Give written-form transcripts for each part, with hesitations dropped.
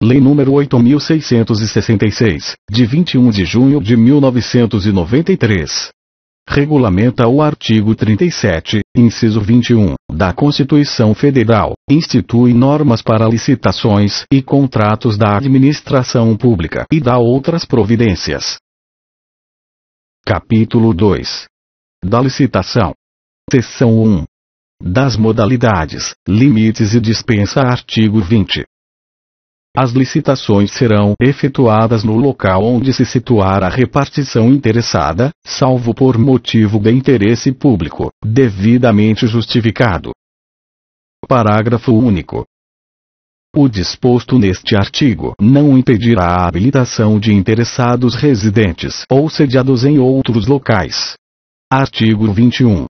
Lei nº 8.666, de 21 de junho de 1993. Regulamenta o artigo 37, inciso 21, da Constituição Federal, institui normas para licitações e contratos da administração pública e dá outras providências. Capítulo 2. Da licitação. Seção 1. Das modalidades, limites e dispensa. Artigo 20. As licitações serão efetuadas no local onde se situar a repartição interessada, salvo por motivo de interesse público, devidamente justificado. Parágrafo único. O disposto neste artigo não impedirá a habilitação de interessados residentes ou sediados em outros locais. Artigo 21.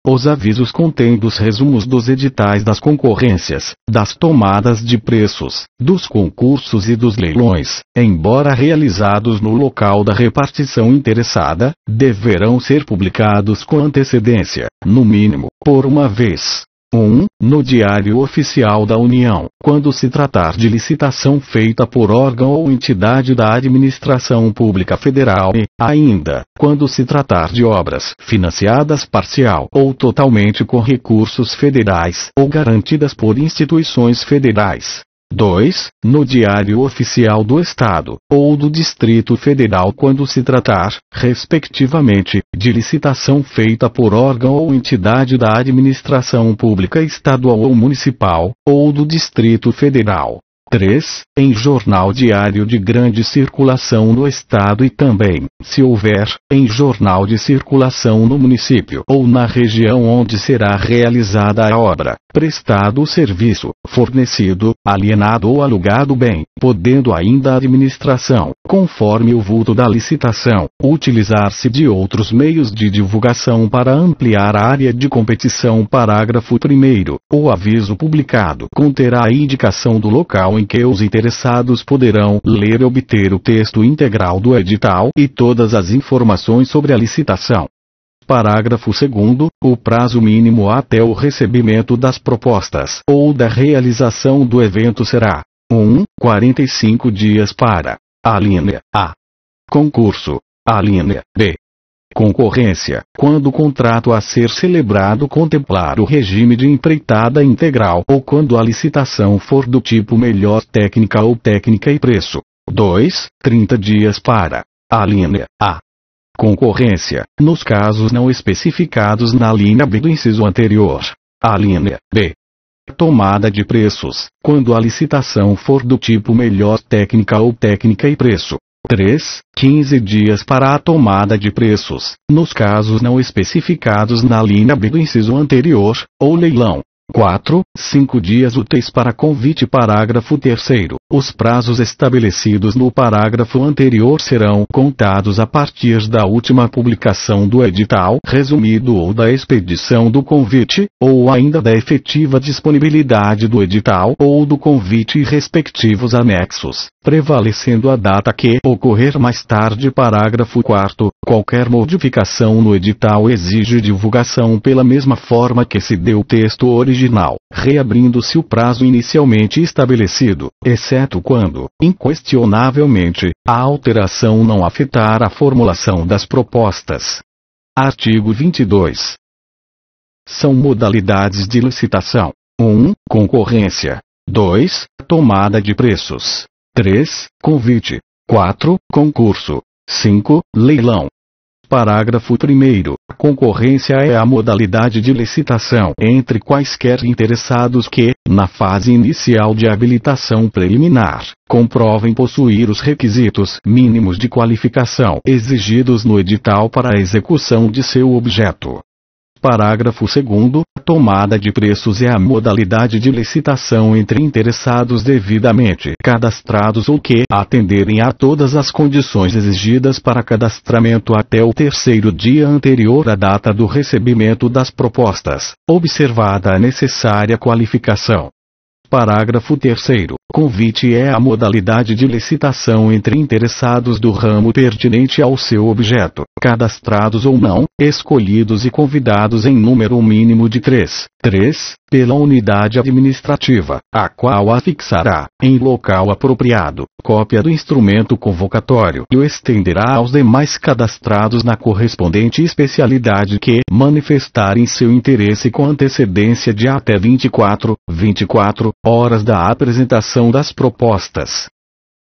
Os avisos contendo os resumos dos editais das concorrências, das tomadas de preços, dos concursos e dos leilões, embora realizados no local da repartição interessada, deverão ser publicados com antecedência, no mínimo, por uma vez. 1. No Diário Oficial da União, quando se tratar de licitação feita por órgão ou entidade da administração pública federal e, ainda, quando se tratar de obras financiadas parcial ou totalmente com recursos federais ou garantidas por instituições federais. 2. No Diário Oficial do Estado, ou do Distrito Federal quando se tratar, respectivamente, de licitação feita por órgão ou entidade da administração pública estadual ou municipal, ou do Distrito Federal. 3. Em jornal diário de grande circulação no Estado e também, se houver, em jornal de circulação no município ou na região onde será realizada a obra, prestado o serviço, fornecido, alienado ou alugado bem, podendo ainda a administração, conforme o vulto da licitação, utilizar-se de outros meios de divulgação para ampliar a área de competição. Parágrafo 1º. O aviso publicado conterá a indicação do local em que os interessados poderão ler e obter o texto integral do edital e todas as informações sobre a licitação. Parágrafo 2º. O prazo mínimo até o recebimento das propostas ou da realização do evento será 1. 45 dias para a linha A. Concurso. A linha B. Concorrência, quando o contrato a ser celebrado contemplar o regime de empreitada integral ou quando a licitação for do tipo melhor técnica ou técnica e preço. 2. 30 dias para a linha A. Concorrência, nos casos não especificados na linha B do inciso anterior. A linha B. Tomada de preços, quando a licitação for do tipo melhor técnica ou técnica e preço. 3. 15 dias para a tomada de preços, nos casos não especificados na linha B do inciso anterior, ou leilão. 4. 5 dias úteis para convite. Parágrafo 3º. Os prazos estabelecidos no parágrafo anterior serão contados a partir da última publicação do edital resumido ou da expedição do convite, ou ainda da efetiva disponibilidade do edital ou do convite e respectivos anexos, prevalecendo a data que ocorrer mais tarde. Parágrafo 4º. Qualquer modificação no edital exige divulgação pela mesma forma que se deu o texto original, reabrindo-se o prazo inicialmente estabelecido, exceto quando, inquestionavelmente, a alteração não afetar a formulação das propostas. Artigo 22. São modalidades de licitação: 1. Concorrência. 2. Tomada de preços. 3. Convite. 4. Concurso. 5. Leilão. Parágrafo 1º. A concorrência é a modalidade de licitação entre quaisquer interessados que, na fase inicial de habilitação preliminar, comprovem possuir os requisitos mínimos de qualificação exigidos no edital para a execução de seu objeto. Parágrafo 2º. A tomada de preços é a modalidade de licitação entre interessados devidamente cadastrados ou que atenderem a todas as condições exigidas para cadastramento até o 3º dia anterior à data do recebimento das propostas, observada a necessária qualificação. Parágrafo 3º. Convite é a modalidade de licitação entre interessados do ramo pertinente ao seu objeto, cadastrados ou não, escolhidos e convidados em número mínimo de 3, pela unidade administrativa, a qual afixará, em local apropriado, cópia do instrumento convocatório e o estenderá aos demais cadastrados na correspondente especialidade que manifestarem seu interesse com antecedência de até 24 horas da apresentação das propostas.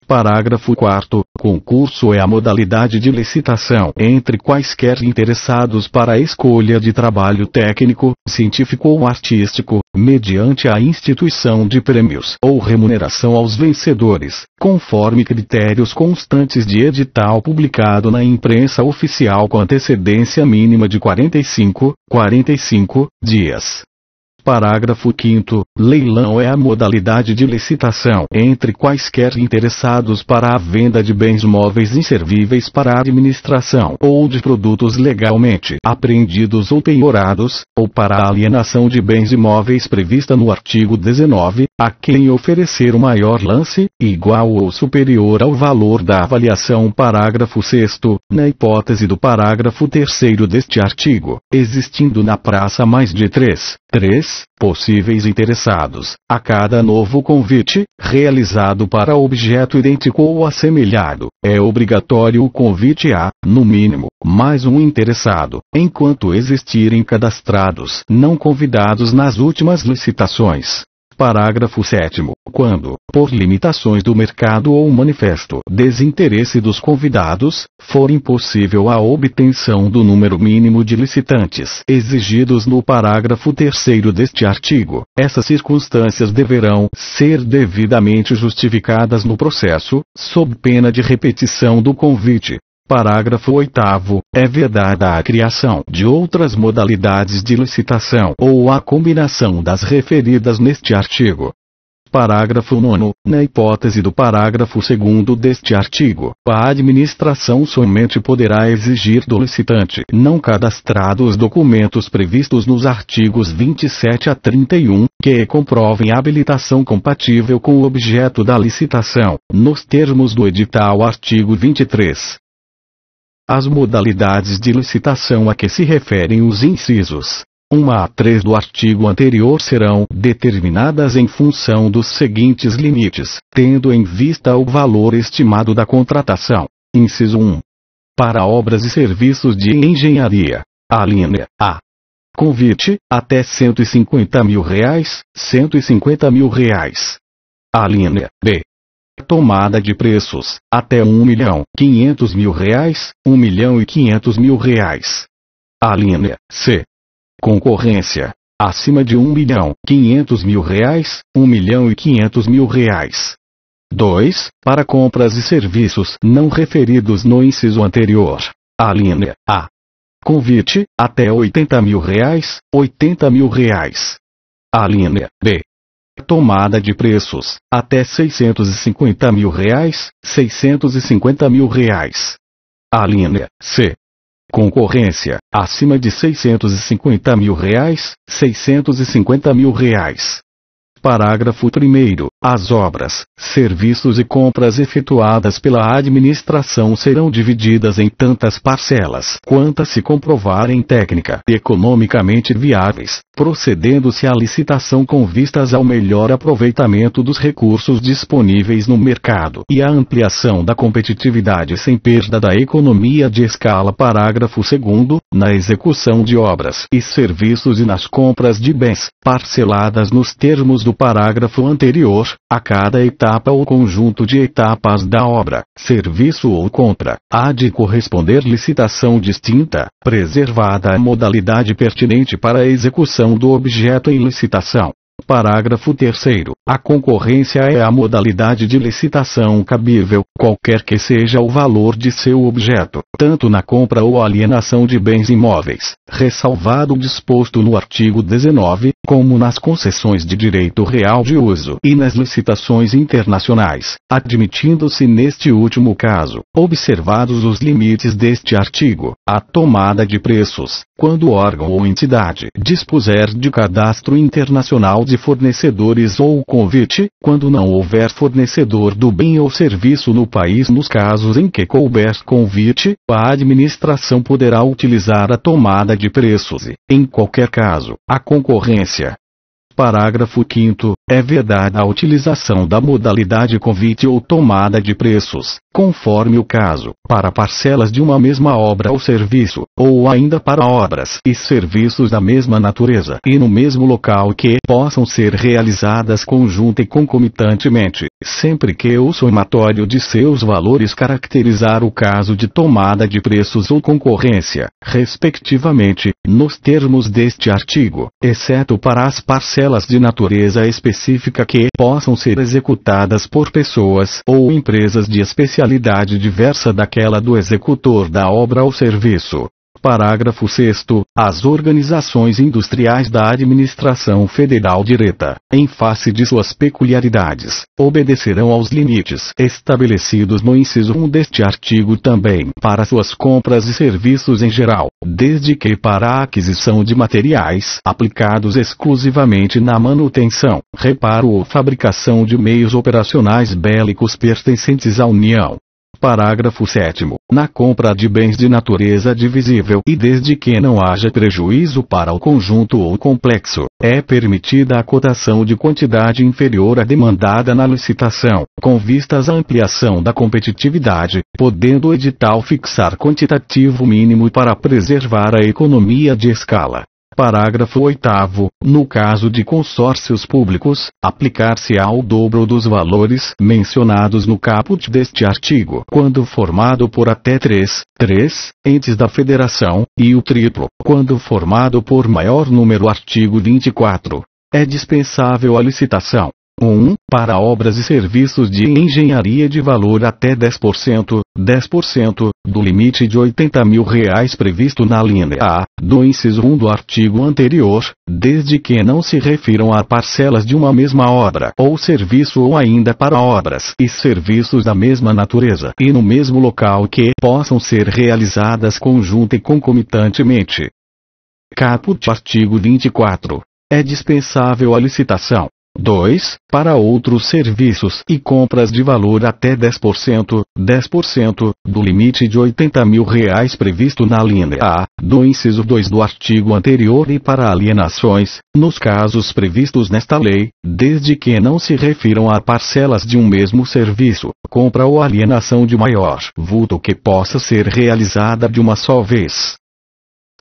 Parágrafo 4º. Concurso é a modalidade de licitação entre quaisquer interessados para a escolha de trabalho técnico, científico ou artístico, mediante a instituição de prêmios ou remuneração aos vencedores, conforme critérios constantes de edital publicado na imprensa oficial com antecedência mínima de 45 dias. Parágrafo 5º. Leilão é a modalidade de licitação entre quaisquer interessados para a venda de bens móveis inservíveis para a administração ou de produtos legalmente apreendidos ou penhorados, ou para a alienação de bens imóveis prevista no artigo 19, a quem oferecer o maior lance, igual ou superior ao valor da avaliação. Parágrafo 6º. Na hipótese do parágrafo 3º deste artigo, existindo na praça mais de 3 possíveis interessados, a cada novo convite, realizado para objeto idêntico ou assemelhado, é obrigatório o convite a, no mínimo, mais um interessado, enquanto existirem cadastrados não convidados nas últimas licitações. Parágrafo 7º. Quando, por limitações do mercado ou manifesto desinteresse dos convidados, for impossível a obtenção do número mínimo de licitantes exigidos no parágrafo 3º deste artigo, essas circunstâncias deverão ser devidamente justificadas no processo, sob pena de repetição do convite. Parágrafo 8º. É vedada a criação de outras modalidades de licitação ou a combinação das referidas neste artigo. Parágrafo 9º. Na hipótese do parágrafo 2º deste artigo, a administração somente poderá exigir do licitante não cadastrado os documentos previstos nos artigos 27 a 31, que comprovem a habilitação compatível com o objeto da licitação, nos termos do edital. Artigo 23. As modalidades de licitação a que se referem os incisos 1 a 3 do artigo anterior serão determinadas em função dos seguintes limites, tendo em vista o valor estimado da contratação. Inciso 1. Para obras e serviços de engenharia. Alínea A. Convite, até R$150 mil, R$150.000. Alínea B. Tomada de preços, até R$1.500.000, R$1.500.000. Alínea C. Concorrência, acima de R$1.500.000, R$1.500.000. 2. Para compras e serviços não referidos no inciso anterior. Alínea A. Convite, até R$80 mil, R$80.000. Alínea B. Tomada de preços, até R$650 mil, R$650.000. Alínea C. Concorrência, acima de R$650 mil, R$650.000. Parágrafo 1º. As obras, serviços e compras efetuadas pela administração serão divididas em tantas parcelas quantas se comprovarem técnica e economicamente viáveis, procedendo-se à licitação com vistas ao melhor aproveitamento dos recursos disponíveis no mercado e à ampliação da competitividade sem perda da economia de escala. Parágrafo 2º. Na execução de obras e serviços e nas compras de bens, parceladas nos termos do parágrafo anterior, a cada etapa ou conjunto de etapas da obra, serviço ou compra, há de corresponder licitação distinta, preservada a modalidade pertinente para a execução do objeto em licitação. Parágrafo 3º. A concorrência é a modalidade de licitação cabível, qualquer que seja o valor de seu objeto, tanto na compra ou alienação de bens imóveis, ressalvado o disposto no artigo 19, como nas concessões de direito real de uso e nas licitações internacionais, admitindo-se neste último caso, observados os limites deste artigo, a tomada de preços, quando o órgão ou entidade dispuser de cadastro internacional de fornecedores ou convite, quando não houver fornecedor do bem ou serviço no país. Nos casos em que couber convite, a administração poderá utilizar a tomada de preços e, em qualquer caso, a concorrência. Parágrafo 5º. É vedada a utilização da modalidade convite ou tomada de preços, conforme o caso, para parcelas de uma mesma obra ou serviço, ou ainda para obras e serviços da mesma natureza e no mesmo local que possam ser realizadas conjunta e concomitantemente, sempre que o somatório de seus valores caracterizar o caso de tomada de preços ou concorrência, respectivamente, nos termos deste artigo, exceto para as parcelas de natureza específica que possam ser executadas por pessoas ou empresas de especialidade diversa daquela do executor da obra ou serviço. Parágrafo 6º. As organizações industriais da administração federal direta, em face de suas peculiaridades, obedecerão aos limites estabelecidos no inciso 1 deste artigo também para suas compras e serviços em geral, desde que para a aquisição de materiais aplicados exclusivamente na manutenção, reparo ou fabricação de meios operacionais bélicos pertencentes à União. Parágrafo 7º. Na compra de bens de natureza divisível e desde que não haja prejuízo para o conjunto ou complexo, é permitida a cotação de quantidade inferior à demandada na licitação, com vistas à ampliação da competitividade, podendo o edital fixar quantitativo mínimo para preservar a economia de escala. Parágrafo 8º. No caso de consórcios públicos, aplicar-se-á o dobro dos valores mencionados no caput deste artigo quando formado por até 3 entes da federação, e o triplo quando formado por maior número. Artigo 24. É dispensável a licitação. 1. Para obras e serviços de engenharia de valor até 10%, do limite de R$80 mil previsto na linha A, do inciso 1 do artigo anterior, desde que não se refiram a parcelas de uma mesma obra ou serviço ou ainda para obras e serviços da mesma natureza e no mesmo local que possam ser realizadas conjunta e concomitantemente. Caput. Artigo 24. É dispensável a licitação. 2. Para outros serviços e compras de valor até 10%, do limite de R$80 mil previsto na linha A, do inciso 2 do artigo anterior e para alienações, nos casos previstos nesta lei, desde que não se refiram a parcelas de um mesmo serviço, compra ou alienação de maior vulto que possa ser realizada de uma só vez.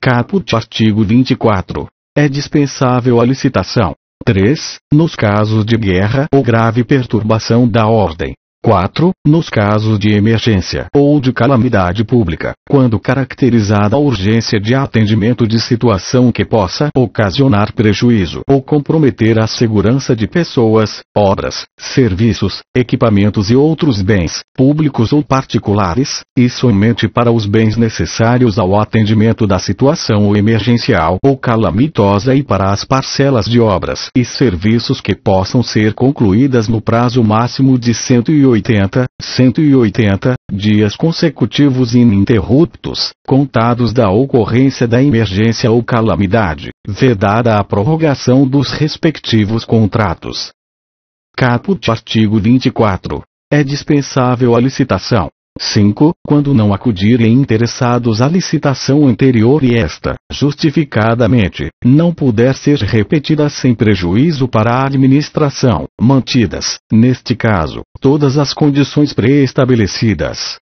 Caput. Artigo 24. É dispensável a licitação. 3. Nos casos de guerra ou grave perturbação da ordem. 4. Nos casos de emergência ou de calamidade pública, quando caracterizada a urgência de atendimento de situação que possa ocasionar prejuízo ou comprometer a segurança de pessoas, obras, serviços, equipamentos e outros bens, públicos ou particulares, e somente para os bens necessários ao atendimento da situação emergencial ou calamitosa e para as parcelas de obras e serviços que possam ser concluídas no prazo máximo de 180 dias consecutivos ininterruptos, contados da ocorrência da emergência ou calamidade, vedada a prorrogação dos respectivos contratos. Caput. Artigo 24. É dispensável a licitação. 5. Quando não acudirem interessados à licitação anterior e esta, justificadamente, não puder ser repetida sem prejuízo para a administração, mantidas, neste caso, todas as condições pré-estabelecidas.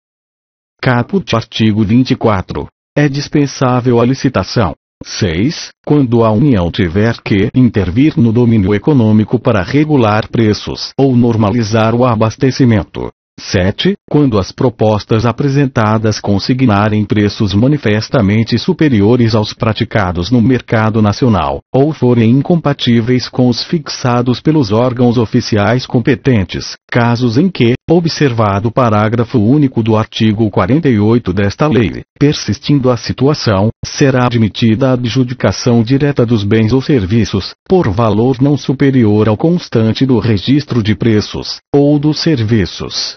Caput. Artigo 24. É dispensável a licitação. 6. Quando a União tiver que intervir no domínio econômico para regular preços ou normalizar o abastecimento. 7. Quando as propostas apresentadas consignarem preços manifestamente superiores aos praticados no mercado nacional, ou forem incompatíveis com os fixados pelos órgãos oficiais competentes, casos em que, observado o parágrafo único do artigo 48 desta lei, persistindo a situação, será admitida a adjudicação direta dos bens ou serviços, por valor não superior ao constante do registro de preços, ou dos serviços.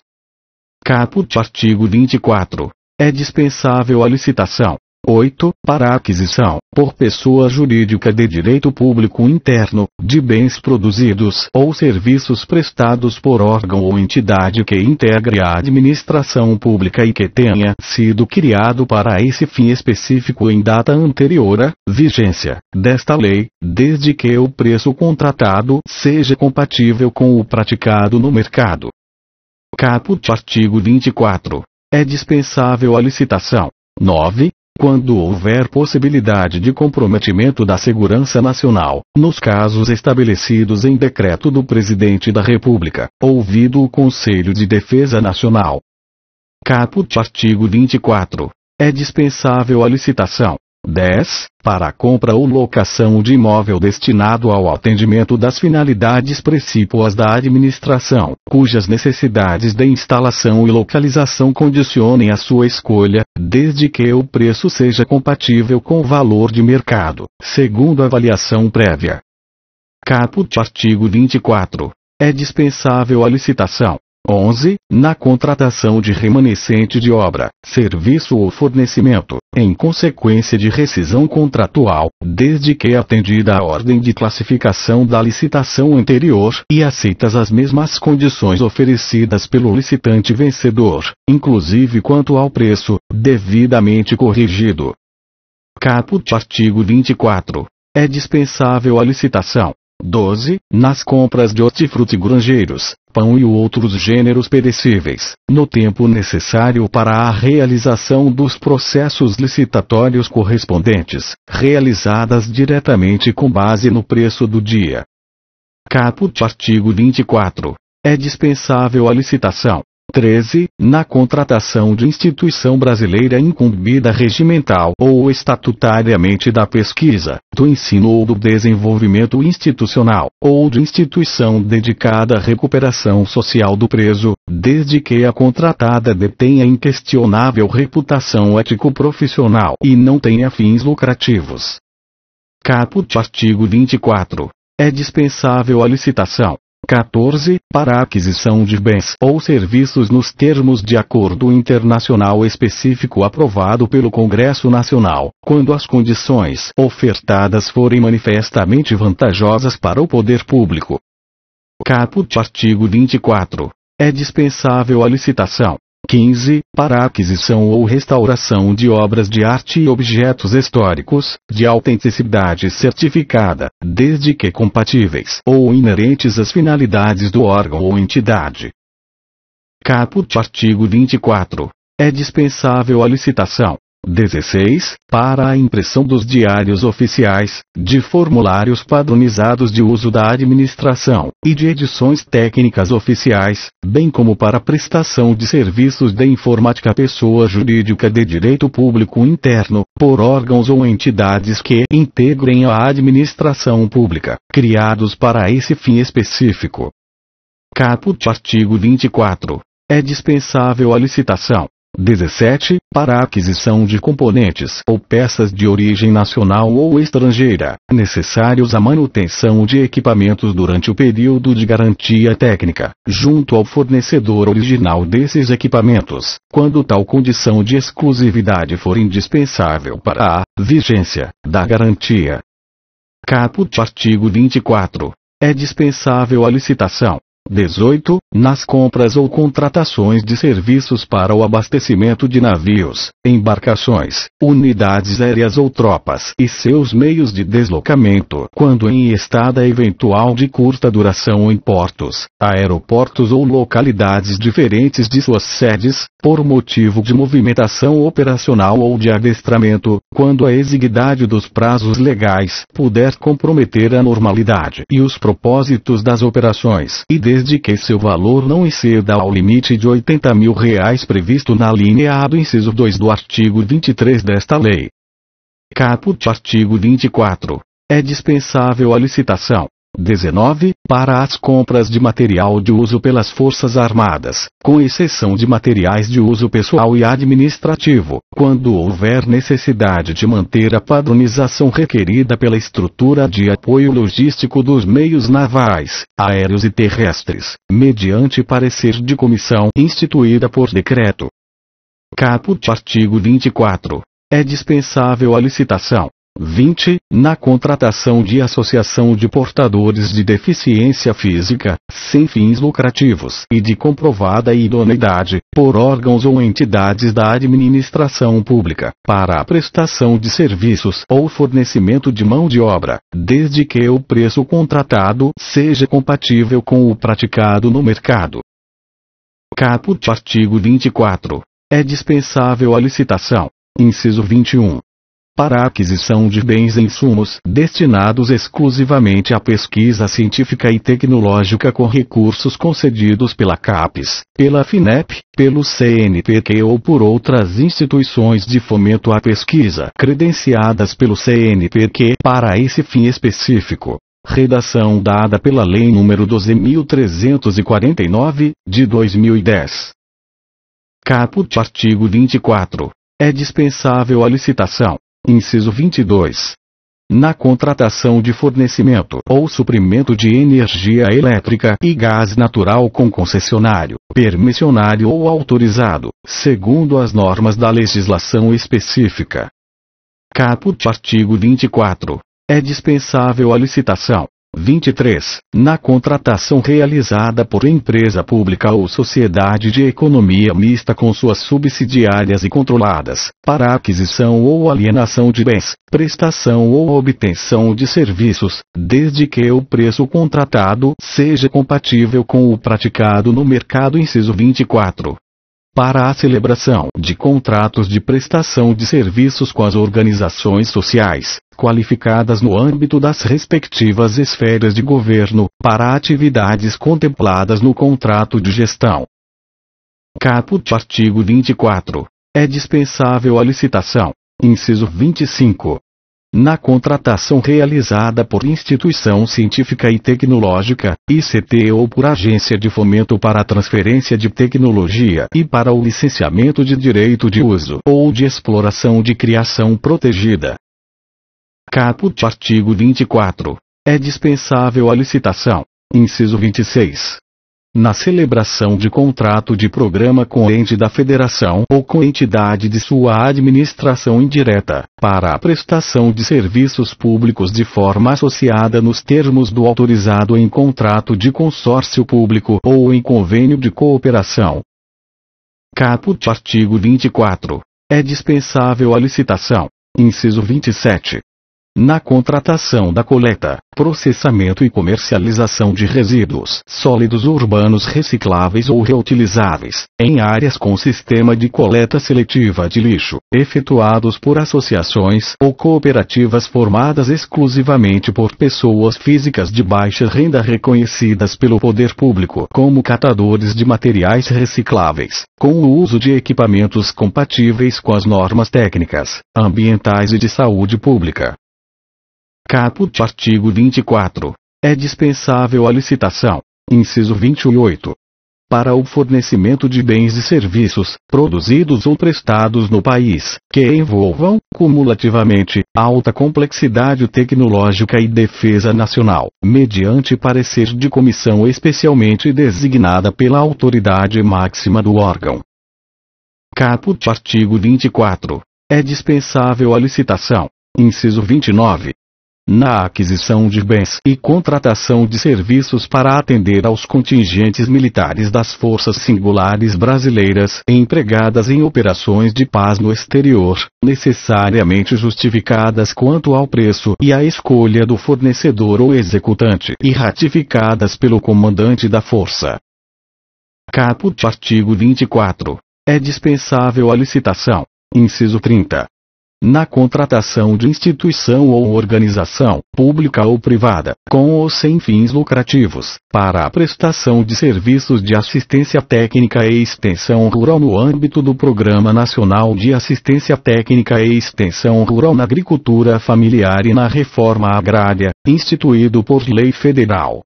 Caput. Artigo 24. É dispensável a licitação. 8. Para a aquisição, por pessoa jurídica de direito público interno, de bens produzidos ou serviços prestados por órgão ou entidade que integre a administração pública e que tenha sido criado para esse fim específico em data anterior à vigência desta lei, desde que o preço contratado seja compatível com o praticado no mercado. Caput artigo 24. É dispensável a licitação. 9. Quando houver possibilidade de comprometimento da segurança nacional, nos casos estabelecidos em decreto do Presidente da República, ouvido o Conselho de Defesa Nacional. Caput artigo 24. É dispensável a licitação. 10. Para a compra ou locação de imóvel destinado ao atendimento das finalidades precípuas da administração, cujas necessidades de instalação e localização condicionem a sua escolha, desde que o preço seja compatível com o valor de mercado, segundo avaliação prévia. Caput artigo 24. É dispensável a licitação. 11. Na contratação de remanescente de obra, serviço ou fornecimento, em consequência de rescisão contratual, desde que atendida a ordem de classificação da licitação anterior e aceitas as mesmas condições oferecidas pelo licitante vencedor, inclusive quanto ao preço, devidamente corrigido. Caput artigo 24. É dispensável a licitação. 12. Nas compras de hortifruti grangeiros, pão e outros gêneros perecíveis, no tempo necessário para a realização dos processos licitatórios correspondentes, realizadas diretamente com base no preço do dia. Caput artigo 24. É dispensável a licitação. 13. Na contratação de instituição brasileira incumbida regimental ou estatutariamente da pesquisa, do ensino ou do desenvolvimento institucional, ou de instituição dedicada à recuperação social do preso, desde que a contratada detenha inquestionável reputação ético-profissional e não tenha fins lucrativos. Caput artigo 24. É dispensável a licitação. 14. Para a aquisição de bens ou serviços nos termos de acordo internacional específico aprovado pelo Congresso Nacional, quando as condições ofertadas forem manifestamente vantajosas para o poder público. Caput artigo 24. É dispensável a licitação. 15. Para a aquisição ou restauração de obras de arte e objetos históricos, de autenticidade certificada, desde que compatíveis ou inerentes às finalidades do órgão ou entidade. Caput artigo 24. É dispensável a licitação. 16. Para a impressão dos diários oficiais, de formulários padronizados de uso da administração, e de edições técnicas oficiais, bem como para a prestação de serviços de informática à pessoa jurídica de direito público interno, por órgãos ou entidades que integrem a administração pública, criados para esse fim específico. Caput artigo 24. É dispensável a licitação. 17. Para a aquisição de componentes ou peças de origem nacional ou estrangeira, necessários à manutenção de equipamentos durante o período de garantia técnica, junto ao fornecedor original desses equipamentos, quando tal condição de exclusividade for indispensável para a vigência da garantia. Caput artigo 24. É dispensável a licitação. 18. Nas compras ou contratações de serviços para o abastecimento de navios, embarcações, unidades aéreas ou tropas e seus meios de deslocamento, quando em estada eventual de curta duração em portos, aeroportos ou localidades diferentes de suas sedes, por motivo de movimentação operacional ou de adestramento, quando a exiguidade dos prazos legais puder comprometer a normalidade e os propósitos das operações, e desde que seu valor não exceda ao limite de R$80 mil previsto na linha A do inciso 2 do artigo 23 desta lei. Caput artigo 24. É dispensável a licitação. 19. Para as compras de material de uso pelas Forças Armadas, com exceção de materiais de uso pessoal e administrativo, quando houver necessidade de manter a padronização requerida pela estrutura de apoio logístico dos meios navais, aéreos e terrestres, mediante parecer de comissão instituída por decreto. Caput artigo 24. É dispensável a licitação. 20. Na contratação de associação de portadores de deficiência física, sem fins lucrativos e de comprovada idoneidade, por órgãos ou entidades da administração pública, para a prestação de serviços ou fornecimento de mão de obra, desde que o preço contratado seja compatível com o praticado no mercado. Caput artigo 24. É dispensável a licitação. Inciso 21. Para a aquisição de bens e insumos destinados exclusivamente à pesquisa científica e tecnológica com recursos concedidos pela CAPES, pela FINEP, pelo CNPq ou por outras instituições de fomento à pesquisa credenciadas pelo CNPq para esse fim específico. Redação dada pela Lei nº 12.349, de 2010. Caput artigo 24. É dispensável a licitação. Inciso 22. Na contratação de fornecimento ou suprimento de energia elétrica e gás natural com concessionário, permissionário ou autorizado, segundo as normas da legislação específica. Caput artigo 24. É dispensável a licitação. 23. Na contratação realizada por empresa pública ou sociedade de economia mista com suas subsidiárias e controladas, para aquisição ou alienação de bens, prestação ou obtenção de serviços, desde que o preço contratado seja compatível com o praticado no mercado. Inciso 24. Para a celebração de contratos de prestação de serviços com as organizações sociais, qualificadas no âmbito das respectivas esferas de governo, para atividades contempladas no contrato de gestão. Caput artigo 24. É dispensável a licitação. Inciso 25. Na contratação realizada por instituição científica e tecnológica, ICT ou por agência de fomento para a transferência de tecnologia e para o licenciamento de direito de uso ou de exploração de criação protegida. Caput artigo 24. É dispensável a licitação. Inciso 26. Na celebração de contrato de programa com ente da federação ou com entidade de sua administração indireta, para a prestação de serviços públicos de forma associada nos termos do autorizado em contrato de consórcio público ou em convênio de cooperação. Caput artigo 24. É dispensável a licitação. Inciso 27. Na contratação da coleta, processamento e comercialização de resíduos sólidos urbanos recicláveis ou reutilizáveis, em áreas com sistema de coleta seletiva de lixo, efetuados por associações ou cooperativas formadas exclusivamente por pessoas físicas de baixa renda reconhecidas pelo poder público como catadores de materiais recicláveis, com o uso de equipamentos compatíveis com as normas técnicas, ambientais e de saúde pública. Caput artigo 24. É dispensável a licitação. Inciso 28. Para o fornecimento de bens e serviços, produzidos ou prestados no país, que envolvam, cumulativamente, alta complexidade tecnológica e defesa nacional, mediante parecer de comissão especialmente designada pela autoridade máxima do órgão. Caput artigo 24. É dispensável a licitação. Inciso 29. Na aquisição de bens e contratação de serviços para atender aos contingentes militares das Forças Singulares Brasileiras empregadas em operações de paz no exterior, necessariamente justificadas quanto ao preço e à escolha do fornecedor ou executante e ratificadas pelo comandante da força. Caput artigo 24. É dispensável a licitação. Inciso 30. Na contratação de instituição ou organização, pública ou privada, com ou sem fins lucrativos, para a prestação de serviços de assistência técnica e extensão rural no âmbito do Programa Nacional de Assistência Técnica e Extensão Rural na Agricultura Familiar e na Reforma Agrária, instituído por lei federal.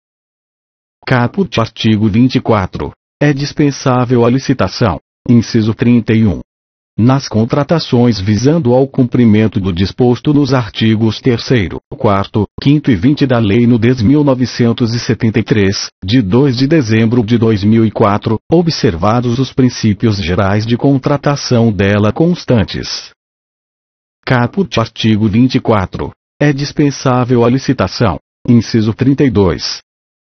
Caput artigo 24. É dispensável a licitação. Inciso 31. Nas contratações visando ao cumprimento do disposto nos artigos 3º, 4º, 5º e 20 da Lei nº 10.973, de 2 de dezembro de 2004, observados os princípios gerais de contratação dela constantes. Caput artigo 24. É dispensável a licitação. Inciso 32.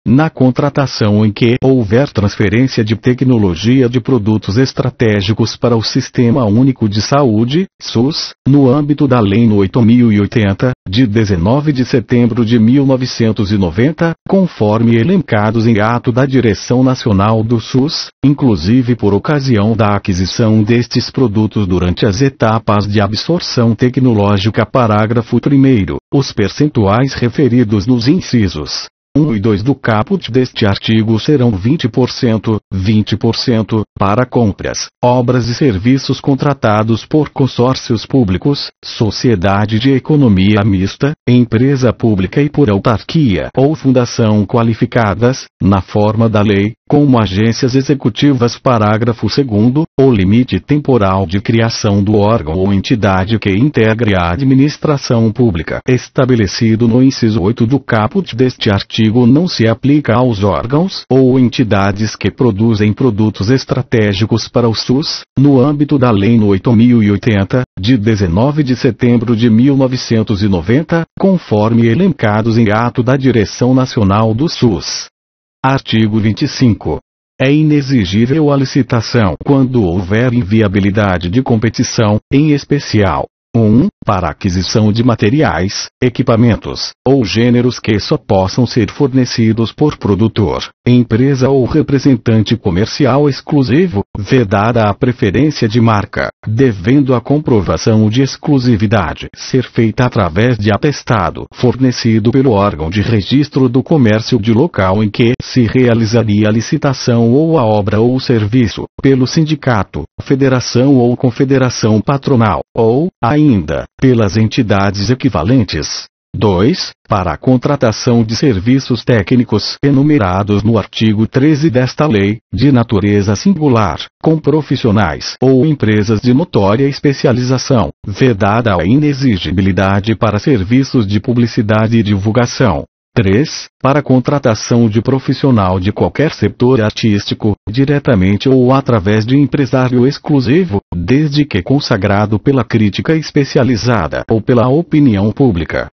Na contratação em que houver transferência de tecnologia de produtos estratégicos para o Sistema Único de Saúde, SUS, no âmbito da Lei nº 8080, de 19 de setembro de 1990, conforme elencados em ato da Direção Nacional do SUS, inclusive por ocasião da aquisição destes produtos durante as etapas de absorção tecnológica. Parágrafo 1º. Os percentuais referidos nos incisos 1 e 2 do caput deste artigo serão 20% para compras, obras e serviços contratados por consórcios públicos, sociedade de economia mista, empresa pública e por autarquia ou fundação qualificadas, na forma da lei, como agências executivas. Parágrafo 2º. O limite temporal de criação do órgão ou entidade que integre a administração pública, estabelecido no inciso 8 do caput deste artigo, não se aplica aos órgãos ou entidades que produzem produtos estratégicos para o SUS, no âmbito da Lei nº 8080, de 19 de setembro de 1990, conforme elencados em ato da Direção Nacional do SUS. Artigo 25. É inexigível a licitação quando houver inviabilidade de competição, em especial: 1. Para aquisição de materiais, equipamentos, ou gêneros que só possam ser fornecidos por produtor, empresa ou representante comercial exclusivo, vedada a preferência de marca, devendo a comprovação de exclusividade ser feita através de atestado fornecido pelo órgão de registro do comércio de local em que se realizaria a licitação ou a obra ou serviço, pelo sindicato, federação ou confederação patronal, ou, ainda, pelas entidades equivalentes. 2. Para a contratação de serviços técnicos enumerados no artigo 13 desta lei, de natureza singular, com profissionais ou empresas de notória especialização, vedada a inexigibilidade para serviços de publicidade e divulgação. 3. Para a contratação de profissional de qualquer setor artístico, diretamente ou através de empresário exclusivo, desde que consagrado pela crítica especializada ou pela opinião pública.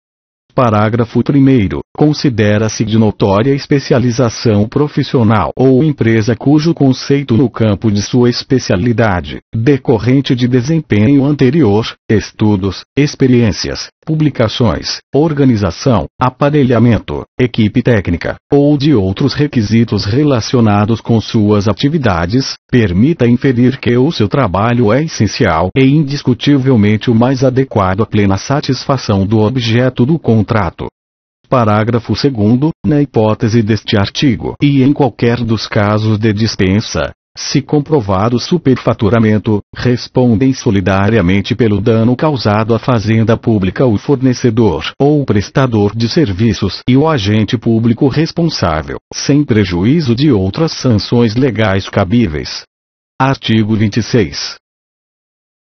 Parágrafo 1º. Considera-se de notória especialização profissional ou empresa cujo conceito no campo de sua especialidade, decorrente de desempenho anterior, estudos, experiências, publicações, organização, aparelhamento, equipe técnica, ou de outros requisitos relacionados com suas atividades, permita inferir que o seu trabalho é essencial e indiscutivelmente o mais adequado à plena satisfação do objeto do contrato. Parágrafo 2º. Na hipótese deste artigo, e em qualquer dos casos de dispensa, se comprovado superfaturamento, respondem solidariamente pelo dano causado à fazenda pública o fornecedor ou o prestador de serviços e o agente público responsável, sem prejuízo de outras sanções legais cabíveis. Artigo 26.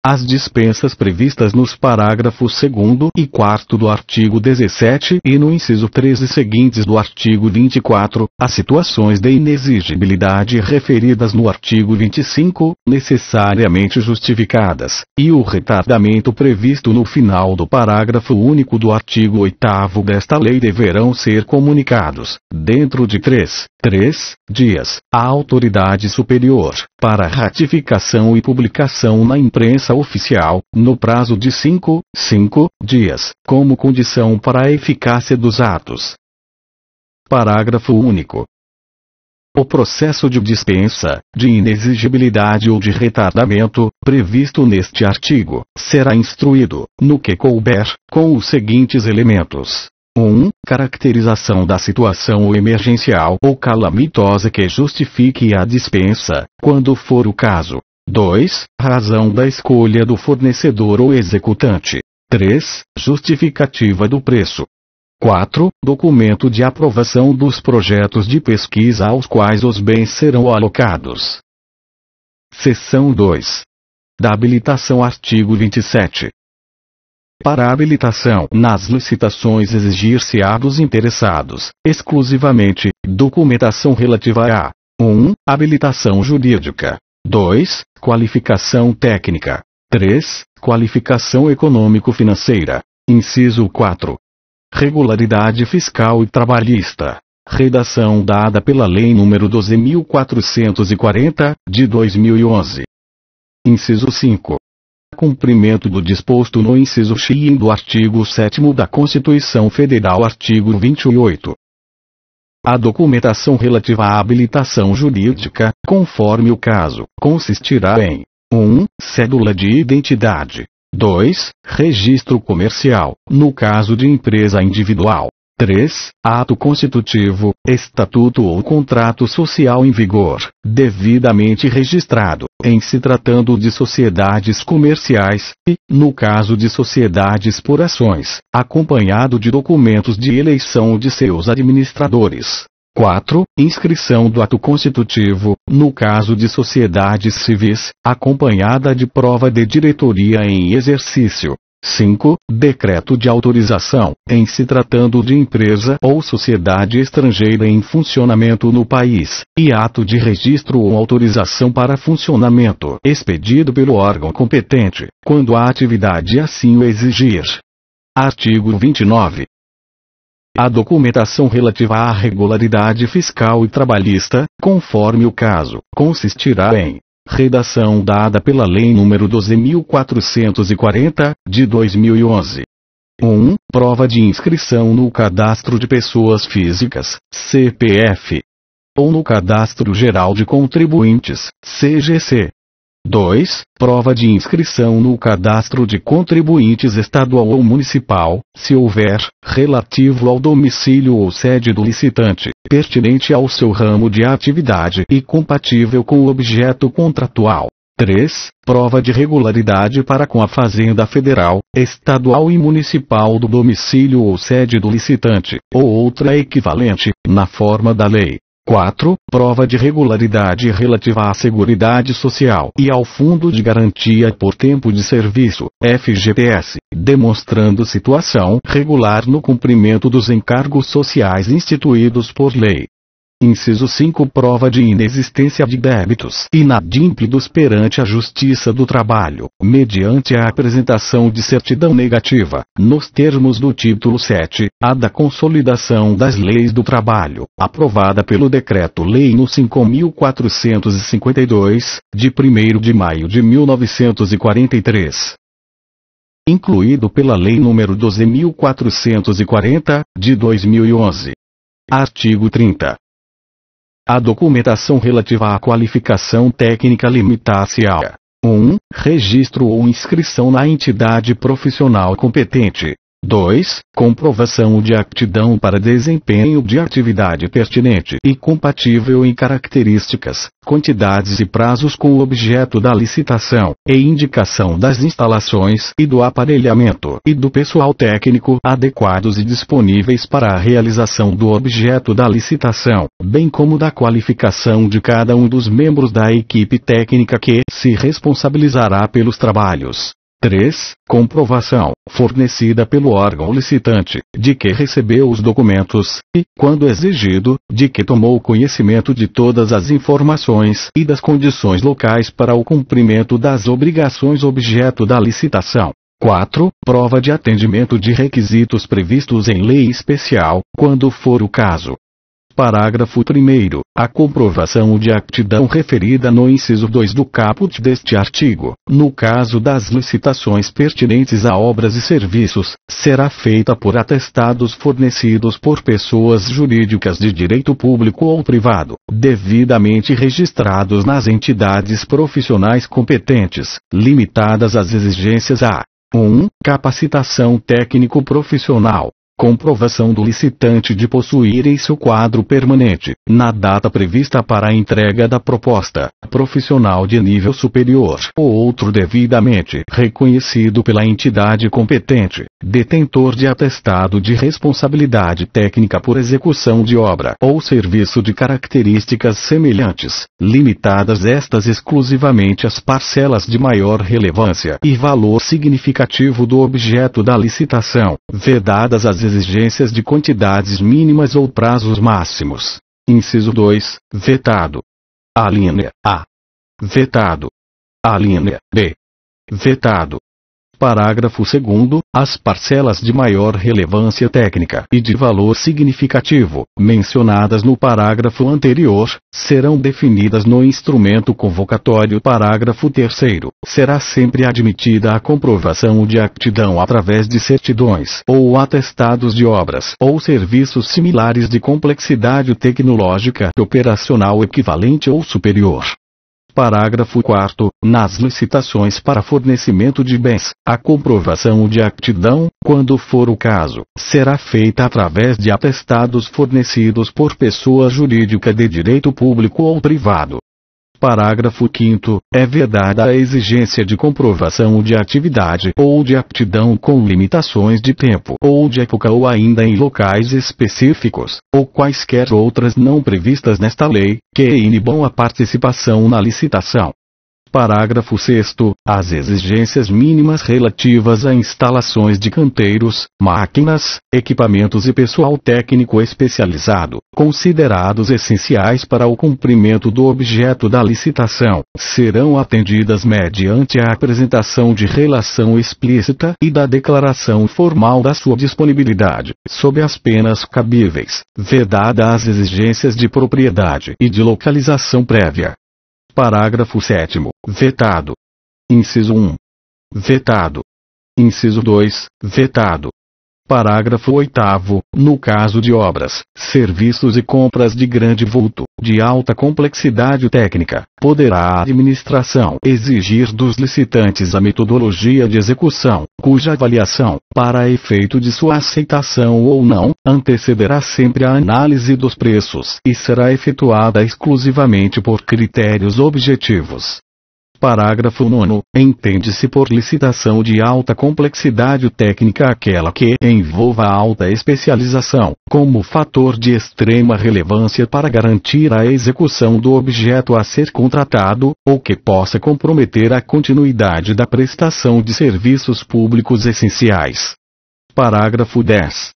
As dispensas previstas nos parágrafos 2º e 4º do artigo 17 e no inciso 13 seguintes do artigo 24, as situações de inexigibilidade referidas no artigo 25, necessariamente justificadas, e o retardamento previsto no final do parágrafo único do artigo 8º desta lei deverão ser comunicados, dentro de 3 dias, à autoridade superior, para ratificação e publicação na imprensa oficial, no prazo de 5 dias, como condição para a eficácia dos atos. Parágrafo único. O processo de dispensa, de inexigibilidade ou de retardamento, previsto neste artigo, será instruído, no que couber, com os seguintes elementos. 1. Caracterização da situação emergencial ou calamitosa que justifique a dispensa, quando for o caso. 2. Razão da escolha do fornecedor ou executante. 3. Justificativa do preço. 4. Documento de aprovação dos projetos de pesquisa aos quais os bens serão alocados. Seção 2. Da habilitação. Artigo 27. Para a habilitação nas licitações exigir-se-á dos interessados, exclusivamente, documentação relativa a 1. Habilitação jurídica. 2. Qualificação técnica. 3. Qualificação econômico-financeira. Inciso 4. Regularidade fiscal e trabalhista. Redação dada pela Lei nº 12.440, de 2011. Inciso 5. Cumprimento do disposto no inciso X do artigo 7º da Constituição Federal, artigo 28. A documentação relativa à habilitação jurídica, conforme o caso, consistirá em 1. Cédula de identidade. 2. Registro comercial, no caso de empresa individual. 3. Ato constitutivo, estatuto ou contrato social em vigor, devidamente registrado, em se tratando de sociedades comerciais, e, no caso de sociedades por ações, acompanhado de documentos de eleição de seus administradores. 4. Inscrição do ato constitutivo, no caso de sociedades civis, acompanhada de prova de diretoria em exercício. 5. Decreto de autorização, em se tratando de empresa ou sociedade estrangeira em funcionamento no país, e ato de registro ou autorização para funcionamento, expedido pelo órgão competente, quando a atividade assim o exigir. Artigo 29. A documentação relativa à regularidade fiscal e trabalhista, conforme o caso, consistirá em redação dada pela Lei nº 12.440, de 2011. 1. Prova de inscrição no Cadastro de Pessoas Físicas, CPF. Ou no Cadastro Geral de Contribuintes, CGC. 2. Prova de inscrição no Cadastro de Contribuintes Estadual ou Municipal, se houver, relativo ao domicílio ou sede do licitante, pertinente ao seu ramo de atividade e compatível com o objeto contratual. 3. Prova de regularidade para com a Fazenda Federal, Estadual e Municipal do domicílio ou sede do licitante, ou outra equivalente, na forma da lei. 4. Prova de regularidade relativa à Seguridade Social e ao Fundo de Garantia por Tempo de Serviço, FGTS, demonstrando situação regular no cumprimento dos encargos sociais instituídos por lei. Inciso 5. Prova de inexistência de débitos inadimplidos perante a Justiça do Trabalho, mediante a apresentação de certidão negativa, nos termos do título 7A da Consolidação das Leis do Trabalho, aprovada pelo Decreto-Lei no 5.452, de 1º de maio de 1943. Incluído pela Lei nº 12.440, de 2011. Artigo 30. A documentação relativa à qualificação técnica limita-se a 1. Registro ou inscrição na entidade profissional competente. 2. Comprovação de aptidão para desempenho de atividade pertinente e compatível em características, quantidades e prazos com o objeto da licitação, e indicação das instalações e do aparelhamento e do pessoal técnico adequados e disponíveis para a realização do objeto da licitação, bem como da qualificação de cada um dos membros da equipe técnica que se responsabilizará pelos trabalhos. 3. Comprovação, fornecida pelo órgão licitante, de que recebeu os documentos, e, quando exigido, de que tomou conhecimento de todas as informações e das condições locais para o cumprimento das obrigações objeto da licitação. 4. Prova de atendimento de requisitos previstos em lei especial, quando for o caso. Parágrafo 1º. A comprovação de aptidão referida no inciso 2 do caput deste artigo, no caso das licitações pertinentes a obras e serviços, será feita por atestados fornecidos por pessoas jurídicas de direito público ou privado, devidamente registrados nas entidades profissionais competentes, limitadas às exigências a 1. Capacitação técnico-profissional. Comprovação do licitante de possuir em seu quadro permanente, na data prevista para a entrega da proposta, profissional de nível superior ou outro devidamente reconhecido pela entidade competente, detentor de atestado de responsabilidade técnica por execução de obra ou serviço de características semelhantes, limitadas estas exclusivamente às parcelas de maior relevância e valor significativo do objeto da licitação, vedadas as exigências de quantidades mínimas ou prazos máximos. Inciso 2. Vetado. Alínea A. Vetado. Alínea B. Vetado. Parágrafo 2º. As parcelas de maior relevância técnica e de valor significativo, mencionadas no parágrafo anterior, serão definidas no instrumento convocatório. Parágrafo 3º. Será sempre admitida a comprovação de aptidão através de certidões ou atestados de obras ou serviços similares de complexidade tecnológica operacional equivalente ou superior. Parágrafo 4º. Nas licitações para fornecimento de bens, a comprovação de aptidão, quando for o caso, será feita através de atestados fornecidos por pessoa jurídica de direito público ou privado. Parágrafo 5º. É vedada a exigência de comprovação de atividade ou de aptidão com limitações de tempo ou de época ou ainda em locais específicos, ou quaisquer outras não previstas nesta lei, que inibam a participação na licitação. Parágrafo 6º. As exigências mínimas relativas a instalações de canteiros, máquinas, equipamentos e pessoal técnico especializado, considerados essenciais para o cumprimento do objeto da licitação, serão atendidas mediante a apresentação de relação explícita e da declaração formal da sua disponibilidade, sob as penas cabíveis, vedada as exigências de propriedade e de localização prévia. Parágrafo 7º. Vetado. Inciso 1. Vetado. Inciso 2. Vetado. Parágrafo 8º. No caso de obras, serviços e compras de grande vulto, de alta complexidade técnica, poderá a administração exigir dos licitantes a metodologia de execução, cuja avaliação, para efeito de sua aceitação ou não, antecederá sempre a análise dos preços e será efetuada exclusivamente por critérios objetivos. Parágrafo 9º. Entende-se por licitação de alta complexidade técnica aquela que envolva alta especialização, como fator de extrema relevância para garantir a execução do objeto a ser contratado, ou que possa comprometer a continuidade da prestação de serviços públicos essenciais. Parágrafo 10.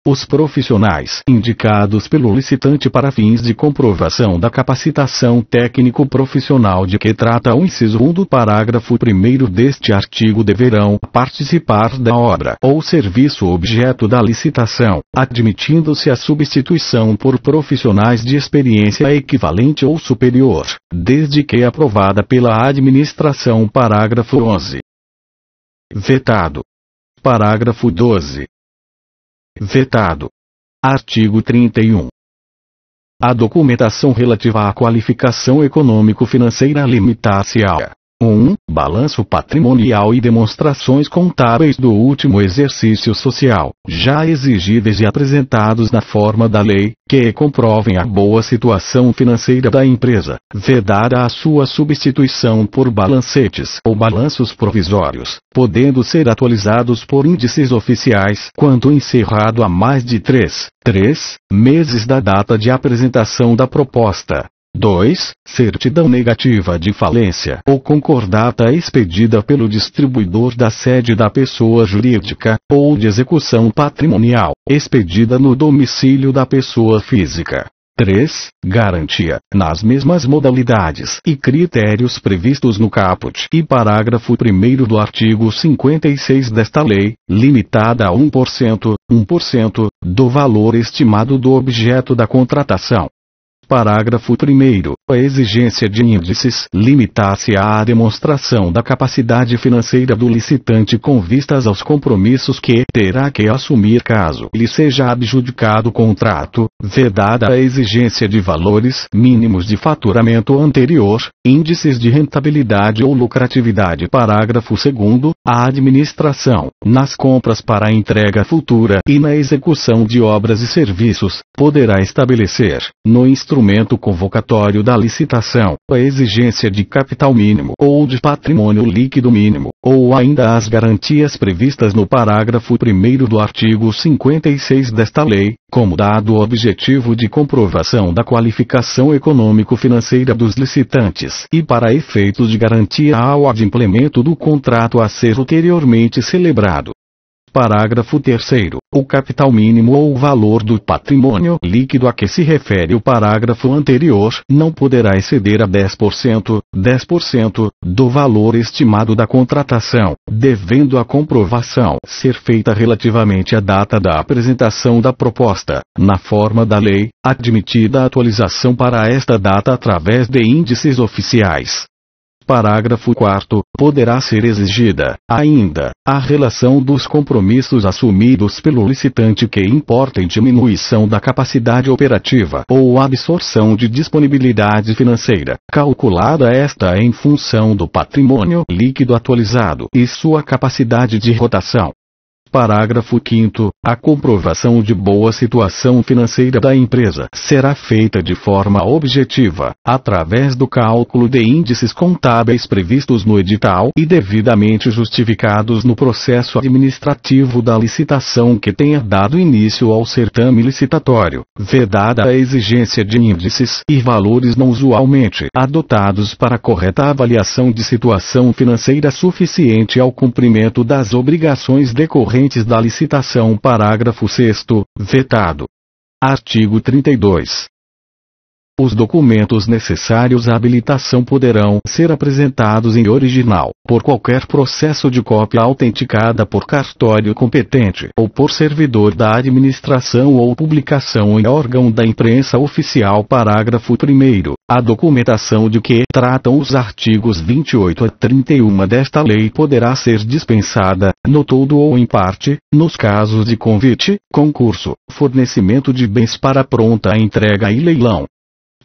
Os profissionais indicados pelo licitante para fins de comprovação da capacitação técnico-profissional de que trata o inciso 1 do parágrafo 1º deste artigo deverão participar da obra ou serviço objeto da licitação, admitindo-se a substituição por profissionais de experiência equivalente ou superior, desde que aprovada pela administração. Parágrafo 11. Vetado. Parágrafo 12. Vetado. Artigo 31. A documentação relativa à qualificação econômico-financeira limita-se a 1. Balanço patrimonial e demonstrações contábeis do último exercício social, já exigíveis e apresentados na forma da lei, que comprovem a boa situação financeira da empresa, vedada a sua substituição por balancetes ou balanços provisórios, podendo ser atualizados por índices oficiais quando encerrado há mais de 3 meses da data de apresentação da proposta. 2. Certidão negativa de falência ou concordata expedida pelo distribuidor da sede da pessoa jurídica, ou de execução patrimonial, expedida no domicílio da pessoa física. 3. Garantia, nas mesmas modalidades e critérios previstos no caput e parágrafo 1º do artigo 56 desta lei, limitada a 1% do valor estimado do objeto da contratação. Parágrafo 1º. A exigência de índices limita-se à demonstração da capacidade financeira do licitante com vistas aos compromissos que terá que assumir caso lhe seja adjudicado o contrato, vedada a exigência de valores mínimos de faturamento anterior, índices de rentabilidade ou lucratividade. Parágrafo 2º. A administração, nas compras para entrega futura e na execução de obras e serviços, poderá estabelecer, no instrumento convocatório da licitação, a exigência de capital mínimo ou de patrimônio líquido mínimo, ou ainda as garantias previstas no parágrafo 1º do artigo 56 desta lei, como dado objetivo de comprovação da qualificação econômico-financeira dos licitantes e para efeitos de garantia ao adimplemento do contrato a ser ulteriormente celebrado. Parágrafo 3º. O capital mínimo ou o valor do patrimônio líquido a que se refere o parágrafo anterior não poderá exceder a 10% do valor estimado da contratação, devendo a comprovação ser feita relativamente à data da apresentação da proposta, na forma da lei, admitida a atualização para esta data através de índices oficiais. Parágrafo 4º. Poderá ser exigida, ainda, a relação dos compromissos assumidos pelo licitante que importem diminuição da capacidade operativa ou absorção de disponibilidade financeira, calculada esta em função do patrimônio líquido atualizado e sua capacidade de rotação. Parágrafo 5º. A comprovação de boa situação financeira da empresa será feita de forma objetiva, através do cálculo de índices contábeis previstos no edital e devidamente justificados no processo administrativo da licitação que tenha dado início ao certame licitatório, vedada a exigência de índices e valores não usualmente adotados para correta avaliação de situação financeira suficiente ao cumprimento das obrigações decorrentes da licitação. Parágrafo 6º. Vetado. Artigo 32. Os documentos necessários à habilitação poderão ser apresentados em original, por qualquer processo de cópia autenticada por cartório competente ou por servidor da administração ou publicação em órgão da imprensa oficial. Parágrafo 1º. A documentação de que tratam os artigos 28 a 31 desta lei poderá ser dispensada, no todo ou em parte, nos casos de convite, concurso, fornecimento de bens para pronta entrega e leilão.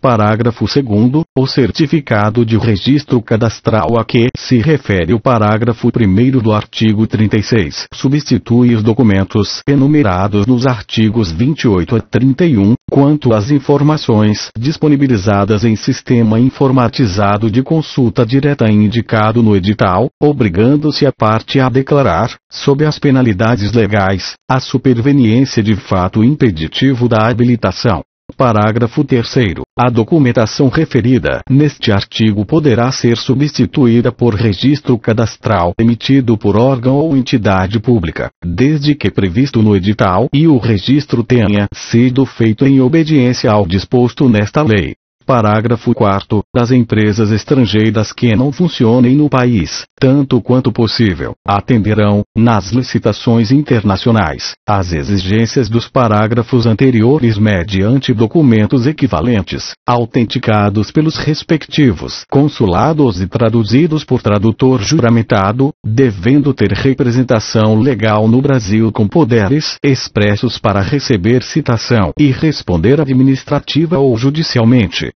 Parágrafo 2º. O certificado de registro cadastral a que se refere o parágrafo 1º do artigo 36 substitui os documentos enumerados nos artigos 28 a 31, quanto às informações disponibilizadas em sistema informatizado de consulta direta indicado no edital, obrigando-se a parte a declarar, sob as penalidades legais, a superveniência de fato impeditivo da habilitação. Parágrafo 3º. A documentação referida neste artigo poderá ser substituída por registro cadastral emitido por órgão ou entidade pública, desde que previsto no edital e o registro tenha sido feito em obediência ao disposto nesta lei. Parágrafo 4º. Das empresas estrangeiras que não funcionem no país, tanto quanto possível, atenderão, nas licitações internacionais, às exigências dos parágrafos anteriores mediante documentos equivalentes, autenticados pelos respectivos consulados e traduzidos por tradutor juramentado, devendo ter representação legal no Brasil com poderes expressos para receber citação e responder administrativa ou judicialmente.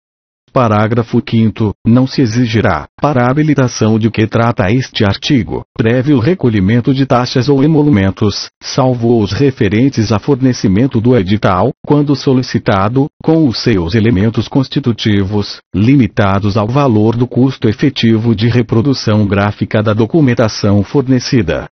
Parágrafo 5º. Não se exigirá, para a habilitação de que trata este artigo, prévio recolhimento de taxas ou emolumentos, salvo os referentes a fornecimento do edital, quando solicitado, com os seus elementos constitutivos, limitados ao valor do custo efetivo de reprodução gráfica da documentação fornecida.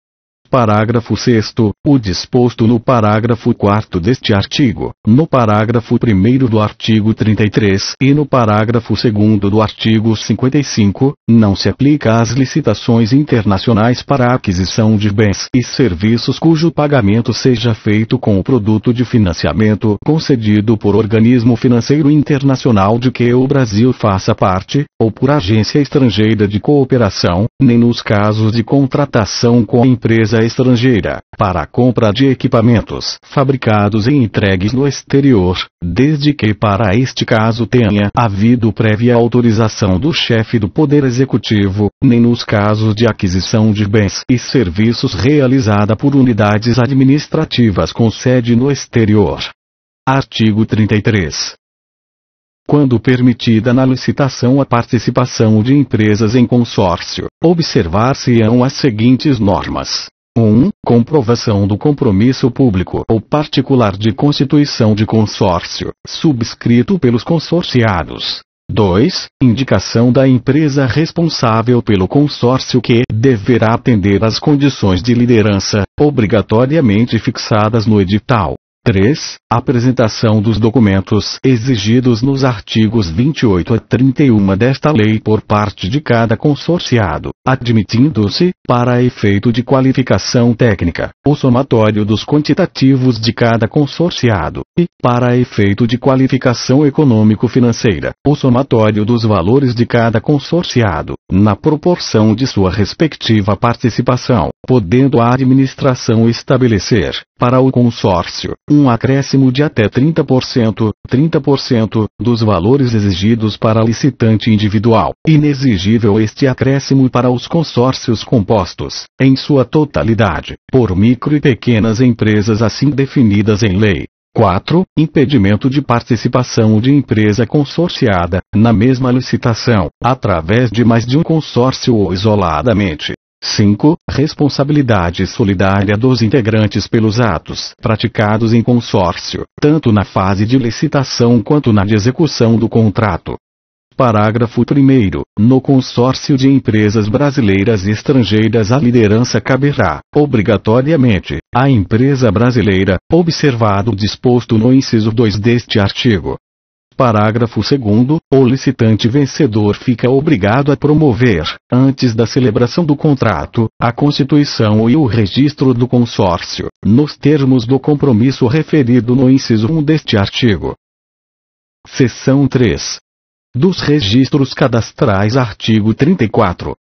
Parágrafo 6º. O disposto no parágrafo 4º deste artigo, no parágrafo 1º do artigo 33 e no parágrafo 2º do artigo 55, não se aplica às licitações internacionais para a aquisição de bens e serviços cujo pagamento seja feito com o produto de financiamento concedido por organismo financeiro internacional de que o Brasil faça parte, ou por agência estrangeira de cooperação, nem nos casos de contratação com a empresa estrangeira, para a compra de equipamentos fabricados e entregues no exterior, desde que para este caso tenha havido prévia autorização do chefe do Poder Executivo, nem nos casos de aquisição de bens e serviços realizada por unidades administrativas com sede no exterior. Artigo 33. Quando permitida na licitação a participação de empresas em consórcio, observar-se-ão as seguintes normas. 1. Comprovação do compromisso público ou particular de constituição de consórcio, subscrito pelos consorciados. 2. Indicação da empresa responsável pelo consórcio que deverá atender às condições de liderança, obrigatoriamente fixadas no edital. 3. Apresentação dos documentos exigidos nos artigos 28 a 31 desta lei por parte de cada consorciado, admitindo-se, para efeito de qualificação técnica, o somatório dos quantitativos de cada consorciado, e, para efeito de qualificação econômico-financeira, o somatório dos valores de cada consorciado, na proporção de sua respectiva participação, podendo a administração estabelecer, para o consórcio, um acréscimo de até 30%, dos valores exigidos para licitante individual, inexigível este acréscimo para os consórcios compostos, em sua totalidade, por micro e pequenas empresas assim definidas em lei. 4. Impedimento de participação de empresa consorciada, na mesma licitação, através de mais de um consórcio ou isoladamente. 5. Responsabilidade solidária dos integrantes pelos atos praticados em consórcio, tanto na fase de licitação quanto na de execução do contrato. Parágrafo 1º. No consórcio de empresas brasileiras e estrangeiras a liderança caberá, obrigatoriamente, à empresa brasileira, observado o disposto no inciso 2 deste artigo. Parágrafo 2º. O licitante vencedor fica obrigado a promover, antes da celebração do contrato, a constituição e o registro do consórcio, nos termos do compromisso referido no inciso 1 deste artigo. Seção 3. Dos registros cadastrais. Artigo 34.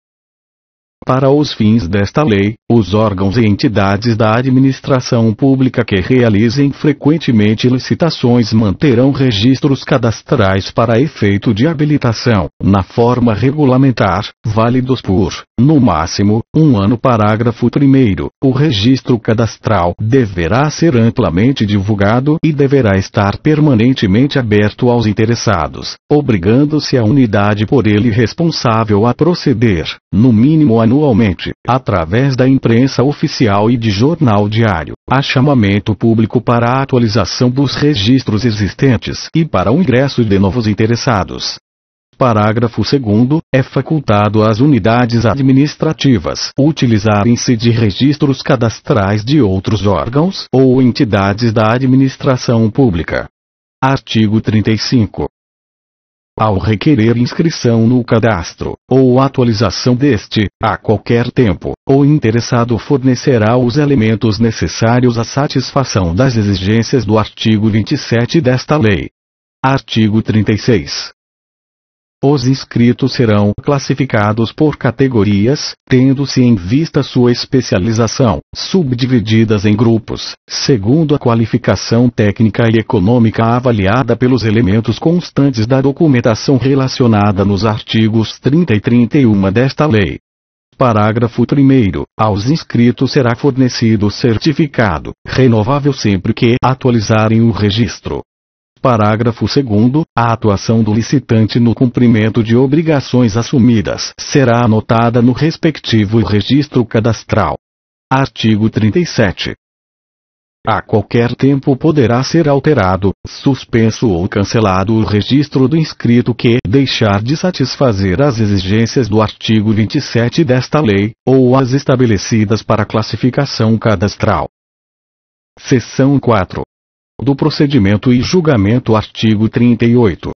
Para os fins desta lei, os órgãos e entidades da administração pública que realizem frequentemente licitações manterão registros cadastrais para efeito de habilitação, na forma regulamentar, válidos por, no máximo, 1 ano. Parágrafo 1º. O registro cadastral deverá ser amplamente divulgado e deverá estar permanentemente aberto aos interessados, obrigando-se a unidade por ele responsável a proceder, no mínimo anualmente, através da imprensa oficial e de jornal diário, a chamamento público para a atualização dos registros existentes e para o ingresso de novos interessados. Parágrafo 2º. É facultado às unidades administrativas utilizarem-se de registros cadastrais de outros órgãos ou entidades da administração pública. Artigo 35. Ao requerer inscrição no cadastro, ou atualização deste, a qualquer tempo, o interessado fornecerá os elementos necessários à satisfação das exigências do artigo 27 desta lei. Artigo 36. Os inscritos serão classificados por categorias, tendo-se em vista sua especialização, subdivididas em grupos, segundo a qualificação técnica e econômica avaliada pelos elementos constantes da documentação relacionada nos artigos 30 e 31 desta lei. Parágrafo 1º. Aos inscritos será fornecido certificado, renovável sempre que atualizarem o registro. Parágrafo 2º. A atuação do licitante no cumprimento de obrigações assumidas será anotada no respectivo registro cadastral. Artigo 37. A qualquer tempo poderá ser alterado, suspenso ou cancelado o registro do inscrito que deixar de satisfazer as exigências do artigo 27 desta lei, ou as estabelecidas para classificação cadastral. Seção 4. Do procedimento e julgamento. Artigo 38.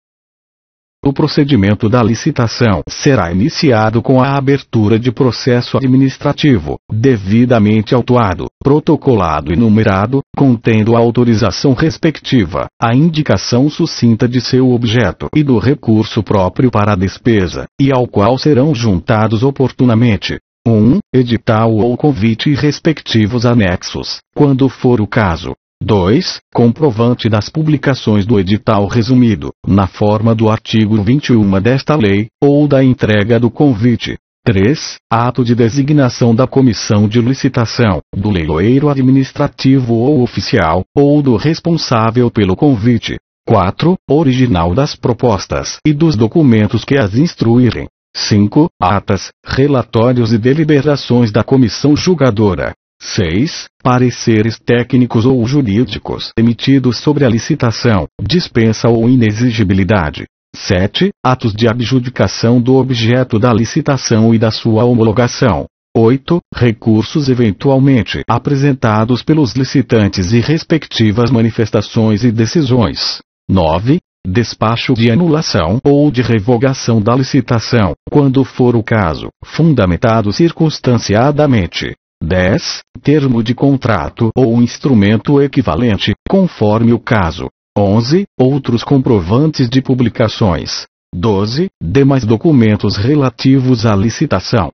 O procedimento da licitação será iniciado com a abertura de processo administrativo, devidamente autuado, protocolado e numerado, contendo a autorização respectiva, a indicação sucinta de seu objeto e do recurso próprio para a despesa, e ao qual serão juntados oportunamente 1. Edital ou convite e respectivos anexos, quando for o caso. 2. Comprovante das publicações do edital resumido, na forma do artigo 21 desta lei, ou da entrega do convite. 3. Ato de designação da comissão de licitação, do leiloeiro administrativo ou oficial, ou do responsável pelo convite. 4. Original das propostas e dos documentos que as instruírem. 5. Atas, relatórios e deliberações da comissão julgadora. 6. Pareceres técnicos ou jurídicos emitidos sobre a licitação, dispensa ou inexigibilidade. 7. Atos de abjudicação do objeto da licitação e da sua homologação. 8. Recursos eventualmente apresentados pelos licitantes e respectivas manifestações e decisões. 9. Despacho de anulação ou de revogação da licitação, quando for o caso, fundamentado circunstanciadamente. 10. Termo de contrato ou instrumento equivalente, conforme o caso. 11. Outros comprovantes de publicações. 12. Demais documentos relativos à licitação.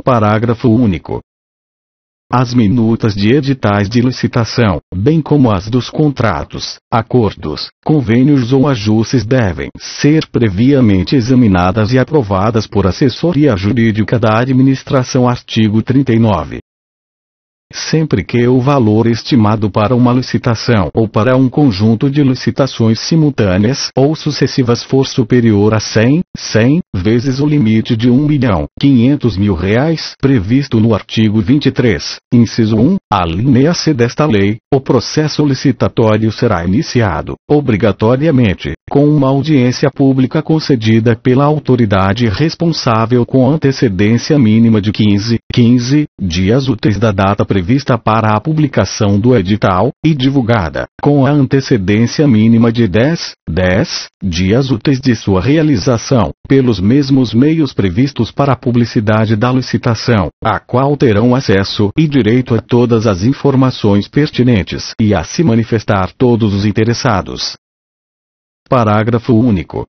Parágrafo único. As minutas de editais de licitação, bem como as dos contratos, acordos, convênios ou ajustes devem ser previamente examinadas e aprovadas por assessoria jurídica da administração. Artigo 39. Sempre que o valor estimado para uma licitação ou para um conjunto de licitações simultâneas ou sucessivas for superior a 100 vezes o limite de R$ 1.500.000 previsto no artigo 23, inciso 1, alínea C desta lei, o processo licitatório será iniciado, obrigatoriamente, com uma audiência pública concedida pela autoridade responsável com antecedência mínima de 15 dias úteis da data prevista para a publicação do edital, e divulgada, com a antecedência mínima de 10 dias úteis de sua realização, pelos mesmos meios previstos para a publicidade da licitação, a qual terão acesso e direito a todas as informações pertinentes e a se manifestar todos os interessados. Parágrafo único.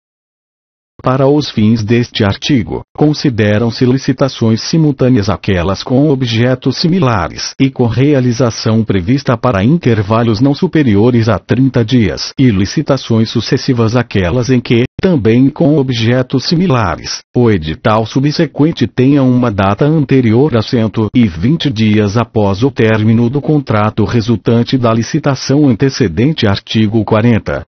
Para os fins deste artigo, consideram-se licitações simultâneas aquelas com objetos similares e com realização prevista para intervalos não superiores a 30 dias, e licitações sucessivas aquelas em que, também com objetos similares, o edital subsequente tenha uma data anterior a 120 dias após o término do contrato resultante da licitação antecedente. Artigo 40.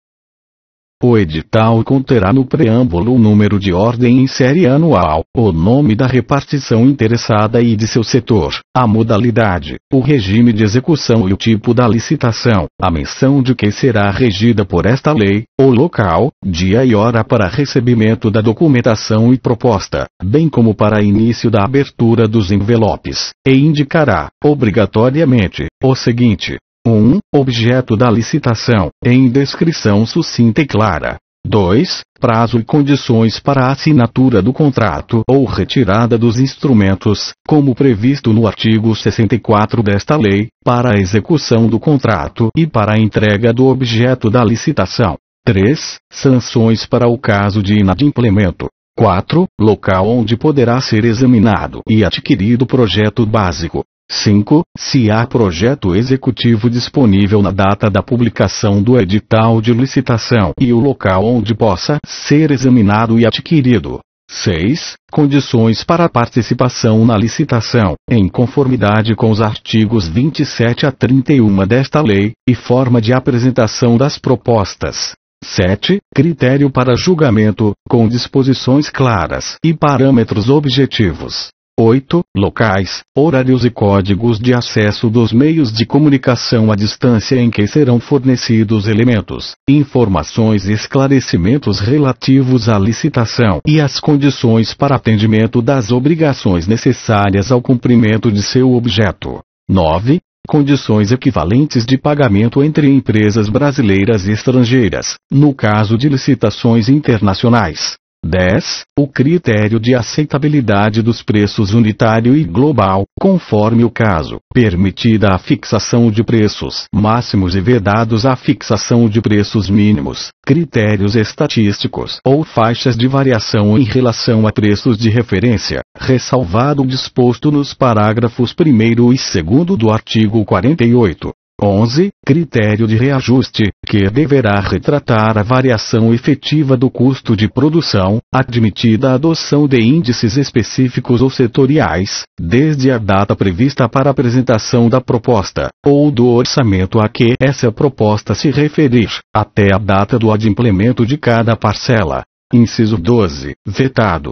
O edital conterá no preâmbulo o número de ordem em série anual, o nome da repartição interessada e de seu setor, a modalidade, o regime de execução e o tipo da licitação, a menção de que será regida por esta lei, o local, dia e hora para recebimento da documentação e proposta, bem como para início da abertura dos envelopes, e indicará, obrigatoriamente, o seguinte: 1. Objeto da licitação, em descrição sucinta e clara. 2. Prazo e condições para a assinatura do contrato ou retirada dos instrumentos, como previsto no artigo 64 desta lei, para a execução do contrato e para a entrega do objeto da licitação. 3. Sanções para o caso de inadimplemento. 4. Local onde poderá ser examinado e adquirido projeto básico. 5. Se há projeto executivo disponível na data da publicação do edital de licitação e o local onde possa ser examinado e adquirido. 6. Condições para a participação na licitação, em conformidade com os artigos 27 a 31 desta lei, e forma de apresentação das propostas. 7. Critério para julgamento, com disposições claras e parâmetros objetivos. 8. Locais, horários e códigos de acesso dos meios de comunicação à distância em que serão fornecidos elementos, informações e esclarecimentos relativos à licitação e as condições para atendimento das obrigações necessárias ao cumprimento de seu objeto. 9. Condições equivalentes de pagamento entre empresas brasileiras e estrangeiras, no caso de licitações internacionais. 10. O critério de aceitabilidade dos preços unitário e global, conforme o caso, permitida a fixação de preços máximos e vedados a fixação de preços mínimos, critérios estatísticos ou faixas de variação em relação a preços de referência, ressalvado o disposto nos parágrafos 1º e 2º do artigo 48. 11. Critério de reajuste, que deverá retratar a variação efetiva do custo de produção, admitida a adoção de índices específicos ou setoriais, desde a data prevista para a apresentação da proposta, ou do orçamento a que essa proposta se referir, até a data do adimplemento de cada parcela. Inciso 12. Vetado.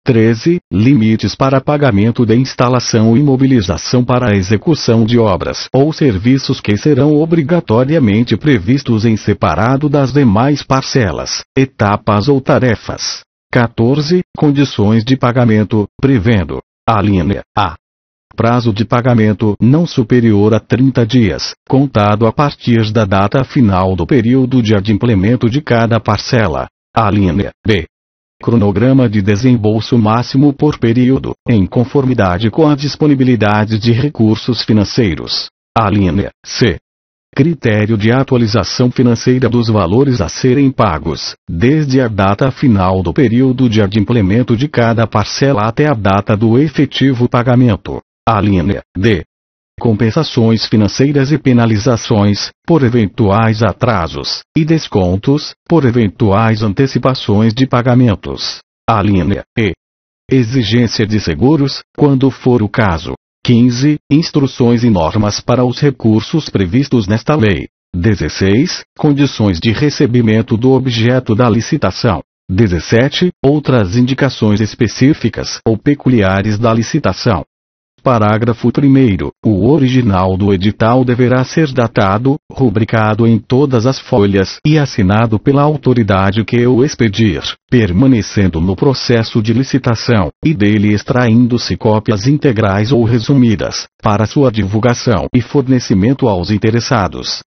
13. Limites para pagamento de instalação e mobilização para a execução de obras ou serviços que serão obrigatoriamente previstos em separado das demais parcelas, etapas ou tarefas. 14. Condições de pagamento, prevendo Alínea A. Prazo de pagamento não superior a 30 dias, contado a partir da data final do período de adimplemento de cada parcela. Alínea B. Cronograma de desembolso máximo por período, em conformidade com a disponibilidade de recursos financeiros. Alínea C. Critério de atualização financeira dos valores a serem pagos, desde a data final do período de adimplemento de cada parcela até a data do efetivo pagamento. Alínea D. Compensações financeiras e penalizações, por eventuais atrasos, e descontos, por eventuais antecipações de pagamentos. Alínea E. Exigência de seguros, quando for o caso. 15. Instruções e normas para os recursos previstos nesta lei. 16. Condições de recebimento do objeto da licitação. 17. Outras indicações específicas ou peculiares da licitação. Parágrafo 1º. O original do edital deverá ser datado, rubricado em todas as folhas e assinado pela autoridade que o expedir, permanecendo no processo de licitação, e dele extraindo-se cópias integrais ou resumidas, para sua divulgação e fornecimento aos interessados.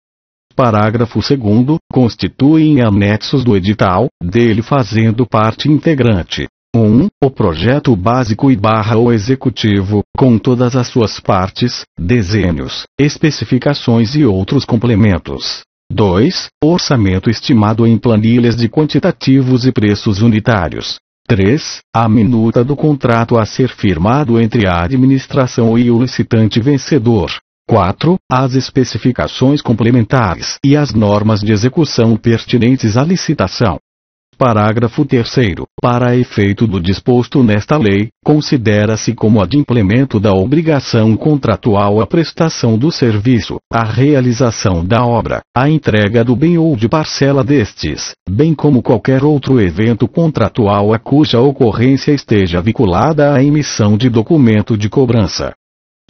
Parágrafo 2º. Constituem anexos do edital, dele fazendo parte integrante. 1. O projeto básico e o executivo, com todas as suas partes, desenhos, especificações e outros complementos. 2. Orçamento estimado em planilhas de quantitativos e preços unitários. 3. A minuta do contrato a ser firmado entre a administração e o licitante vencedor. 4. As especificações complementares e as normas de execução pertinentes à licitação. Parágrafo 3º. Para efeito do disposto nesta lei, considera-se como adimplemento da obrigação contratual a prestação do serviço, a realização da obra, a entrega do bem ou de parcela destes, bem como qualquer outro evento contratual a cuja ocorrência esteja vinculada à emissão de documento de cobrança.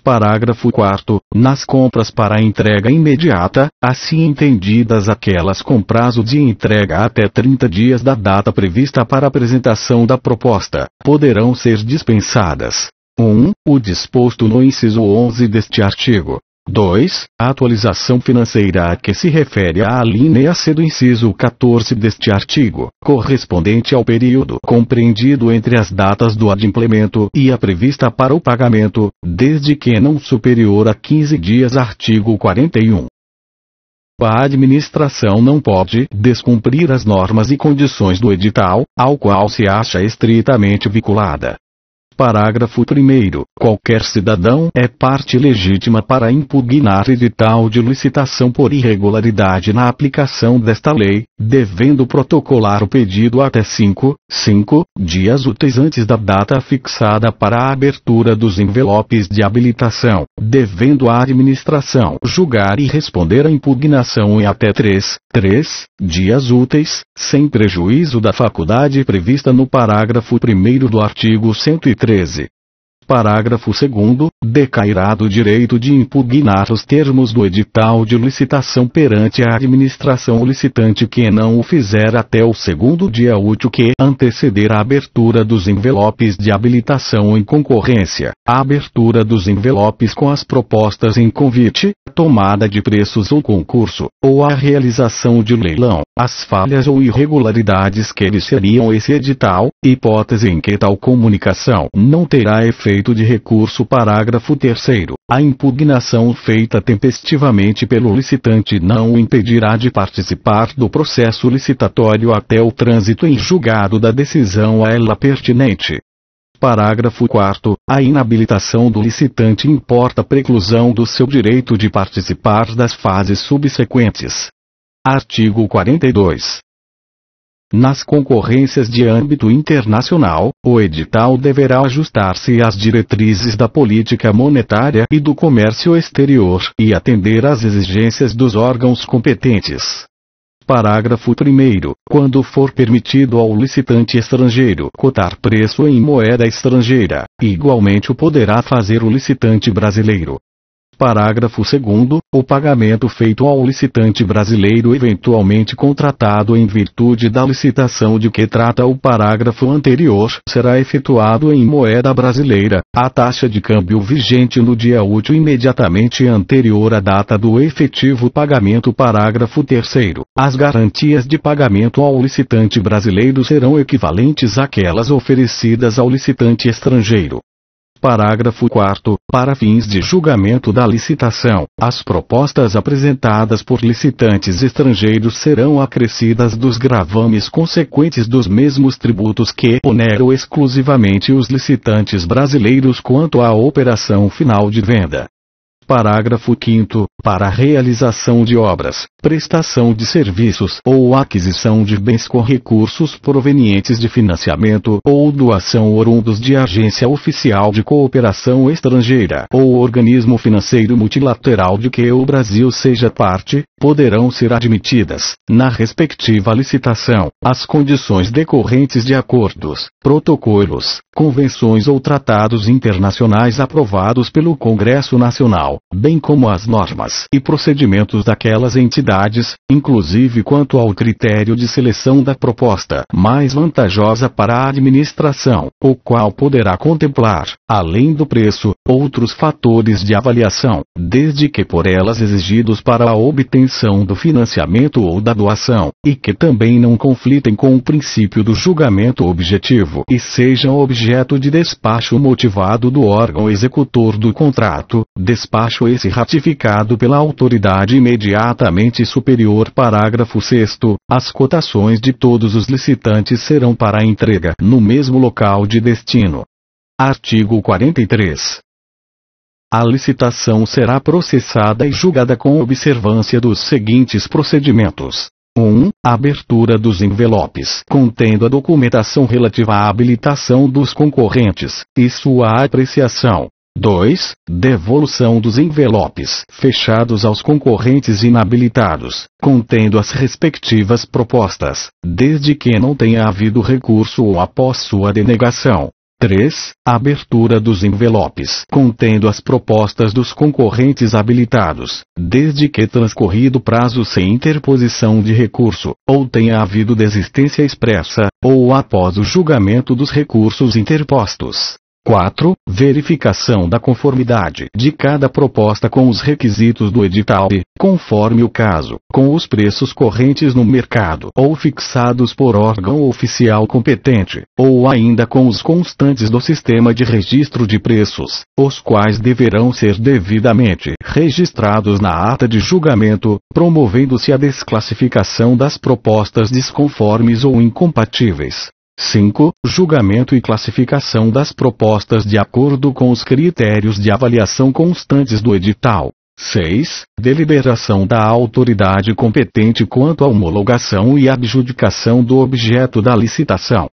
Parágrafo 4º. Nas compras para entrega imediata, assim entendidas aquelas com prazo de entrega até 30 dias da data prevista para apresentação da proposta, poderão ser dispensadas. 1. O disposto no inciso 11 deste artigo. 2. A atualização financeira a que se refere a alínea C do inciso 14 deste artigo, correspondente ao período compreendido entre as datas do adimplemento e a prevista para o pagamento, desde que não superior a 15 dias. Artigo 41. A administração não pode descumprir as normas e condições do edital, ao qual se acha estritamente vinculada. Parágrafo 1º. Qualquer cidadão é parte legítima para impugnar edital de licitação por irregularidade na aplicação desta lei, devendo protocolar o pedido até 5 dias úteis antes da data fixada para a abertura dos envelopes de habilitação, devendo a administração julgar e responder à impugnação em até 3 dias úteis, sem prejuízo da faculdade prevista no parágrafo 1º do artigo 113. Parágrafo 2º. Decairá do direito de impugnar os termos do edital de licitação perante a administração licitante que não o fizer até o segundo dia útil que anteceder a abertura dos envelopes de habilitação em concorrência, a abertura dos envelopes com as propostas em convite, tomada de preços ou concurso, ou a realização de leilão, as falhas ou irregularidades que viciariam esse edital, hipótese em que tal comunicação não terá efeito de recurso. Parágrafo 3º. A impugnação feita tempestivamente pelo licitante não o impedirá de participar do processo licitatório até o trânsito em julgado da decisão a ela pertinente. Parágrafo 4º. A inabilitação do licitante importa preclusão do seu direito de participar das fases subsequentes. Artigo 42. Nas concorrências de âmbito internacional, o edital deverá ajustar-se às diretrizes da política monetária e do comércio exterior e atender às exigências dos órgãos competentes. Parágrafo 1º. Quando for permitido ao licitante estrangeiro cotar preço em moeda estrangeira, igualmente o poderá fazer o licitante brasileiro. Parágrafo 2º. O pagamento feito ao licitante brasileiro eventualmente contratado em virtude da licitação de que trata o parágrafo anterior será efetuado em moeda brasileira, a taxa de câmbio vigente no dia útil imediatamente anterior à data do efetivo pagamento. Parágrafo 3º. As garantias de pagamento ao licitante brasileiro serão equivalentes àquelas oferecidas ao licitante estrangeiro. Parágrafo 4º. Para fins de julgamento da licitação, as propostas apresentadas por licitantes estrangeiros serão acrescidas dos gravames consequentes dos mesmos tributos que oneram exclusivamente os licitantes brasileiros quanto à operação final de venda. Parágrafo 5º. Para a realização de obras, prestação de serviços ou aquisição de bens com recursos provenientes de financiamento ou doação oriundos de agência oficial de cooperação estrangeira ou organismo financeiro multilateral de que o Brasil seja parte, poderão ser admitidas, na respectiva licitação, as condições decorrentes de acordos, protocolos, convenções ou tratados internacionais aprovados pelo Congresso Nacional, bem como as normas e procedimentos daquelas entidades, inclusive quanto ao critério de seleção da proposta mais vantajosa para a administração, o qual poderá contemplar, além do preço, outros fatores de avaliação, desde que por elas exigidos para a obtenção do financiamento ou da doação, e que também não conflitem com o princípio do julgamento objetivo e sejam objeto de despacho motivado do órgão executor do contrato, despacho esse ratificado pela autoridade imediatamente superior. Parágrafo 6º. As cotações de todos os licitantes serão para entrega no mesmo local de destino. Artigo 43. A licitação será processada e julgada com observância dos seguintes procedimentos. 1. Abertura dos envelopes contendo a documentação relativa à habilitação dos concorrentes, e sua apreciação. 2. Devolução dos envelopes fechados aos concorrentes inabilitados, contendo as respectivas propostas, desde que não tenha havido recurso ou após sua denegação. 3. Abertura dos envelopes contendo as propostas dos concorrentes habilitados, desde que transcorrido prazo sem interposição de recurso, ou tenha havido desistência expressa, ou após o julgamento dos recursos interpostos. 4. Verificação da conformidade de cada proposta com os requisitos do edital e, conforme o caso, com os preços correntes no mercado ou fixados por órgão oficial competente, ou ainda com os constantes do sistema de registro de preços, os quais deverão ser devidamente registrados na ata de julgamento, promovendo-se a desclassificação das propostas desconformes ou incompatíveis. 5. Julgamento e classificação das propostas de acordo com os critérios de avaliação constantes do edital. 6. Deliberação da autoridade competente quanto à homologação e adjudicação do objeto da licitação.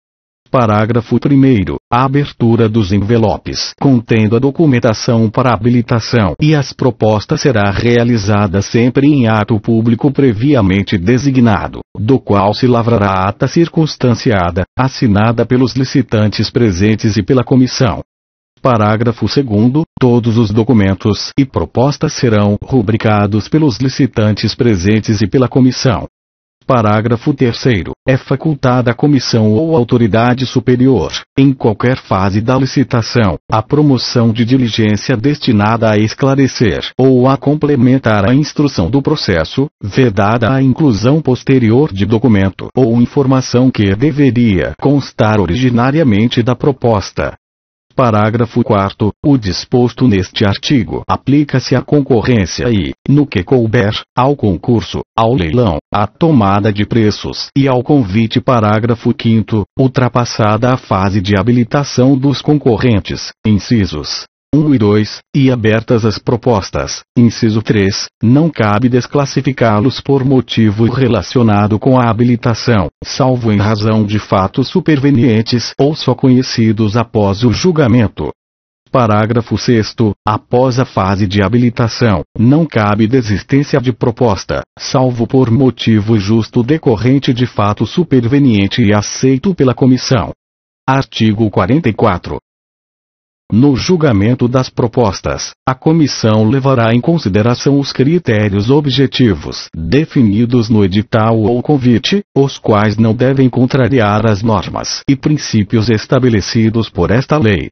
Parágrafo 1º. A abertura dos envelopes contendo a documentação para habilitação e as propostas será realizada sempre em ato público previamente designado, do qual se lavrará a ata circunstanciada, assinada pelos licitantes presentes e pela comissão. Parágrafo 2º. Todos os documentos e propostas serão rubricados pelos licitantes presentes e pela comissão. Parágrafo 3º. É facultada à comissão ou autoridade superior, em qualquer fase da licitação, a promoção de diligência destinada a esclarecer ou a complementar a instrução do processo, vedada a inclusão posterior de documento ou informação que deveria constar originariamente da proposta. Parágrafo 4º. O disposto neste artigo aplica-se à concorrência e, no que couber, ao concurso, ao leilão, à tomada de preços e ao convite. Parágrafo 5º. Ultrapassada a fase de habilitação dos concorrentes, incisos 1 e 2, e abertas as propostas, inciso 3, não cabe desclassificá-los por motivo relacionado com a habilitação, salvo em razão de fatos supervenientes ou só conhecidos após o julgamento. Parágrafo 6º. Após a fase de habilitação, não cabe desistência de proposta, salvo por motivo justo decorrente de fato superveniente e aceito pela comissão. Artigo 44. No julgamento das propostas, a comissão levará em consideração os critérios objetivos definidos no edital ou convite, os quais não devem contrariar as normas e princípios estabelecidos por esta lei.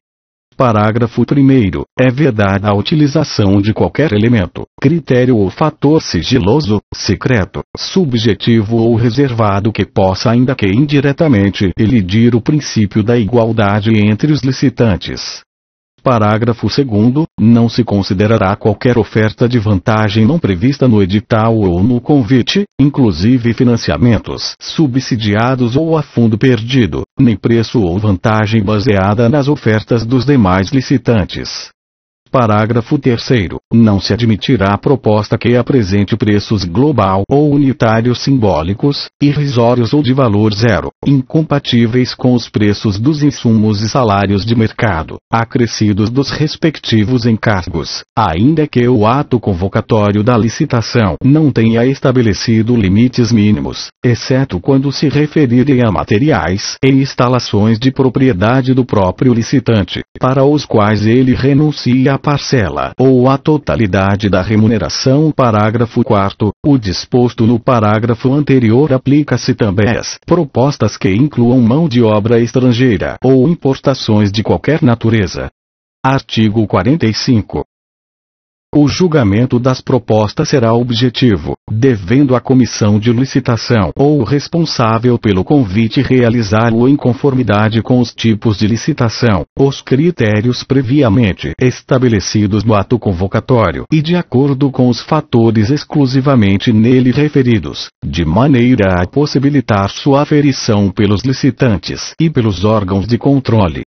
Parágrafo 1º. É vedada a utilização de qualquer elemento, critério ou fator sigiloso, secreto, subjetivo ou reservado que possa, ainda que indiretamente, elidir o princípio da igualdade entre os licitantes. Parágrafo 2º. Não se considerará qualquer oferta de vantagem não prevista no edital ou no convite, inclusive financiamentos subsidiados ou a fundo perdido, nem preço ou vantagem baseada nas ofertas dos demais licitantes. Parágrafo 3º. Não se admitirá proposta que apresente preços global ou unitários simbólicos, irrisórios ou de valor zero, incompatíveis com os preços dos insumos e salários de mercado, acrescidos dos respectivos encargos, ainda que o ato convocatório da licitação não tenha estabelecido limites mínimos, exceto quando se referirem a materiais e instalações de propriedade do próprio licitante, para os quais ele renuncie a parcela ou a totalidade da remuneração. Parágrafo 4º. O disposto no parágrafo anterior aplica-se também às propostas que incluam mão de obra estrangeira ou importações de qualquer natureza. Artigo 45. O julgamento das propostas será objetivo, devendo a comissão de licitação ou o responsável pelo convite realizá-lo em conformidade com os tipos de licitação, os critérios previamente estabelecidos no ato convocatório e de acordo com os fatores exclusivamente nele referidos, de maneira a possibilitar sua aferição pelos licitantes e pelos órgãos de controle.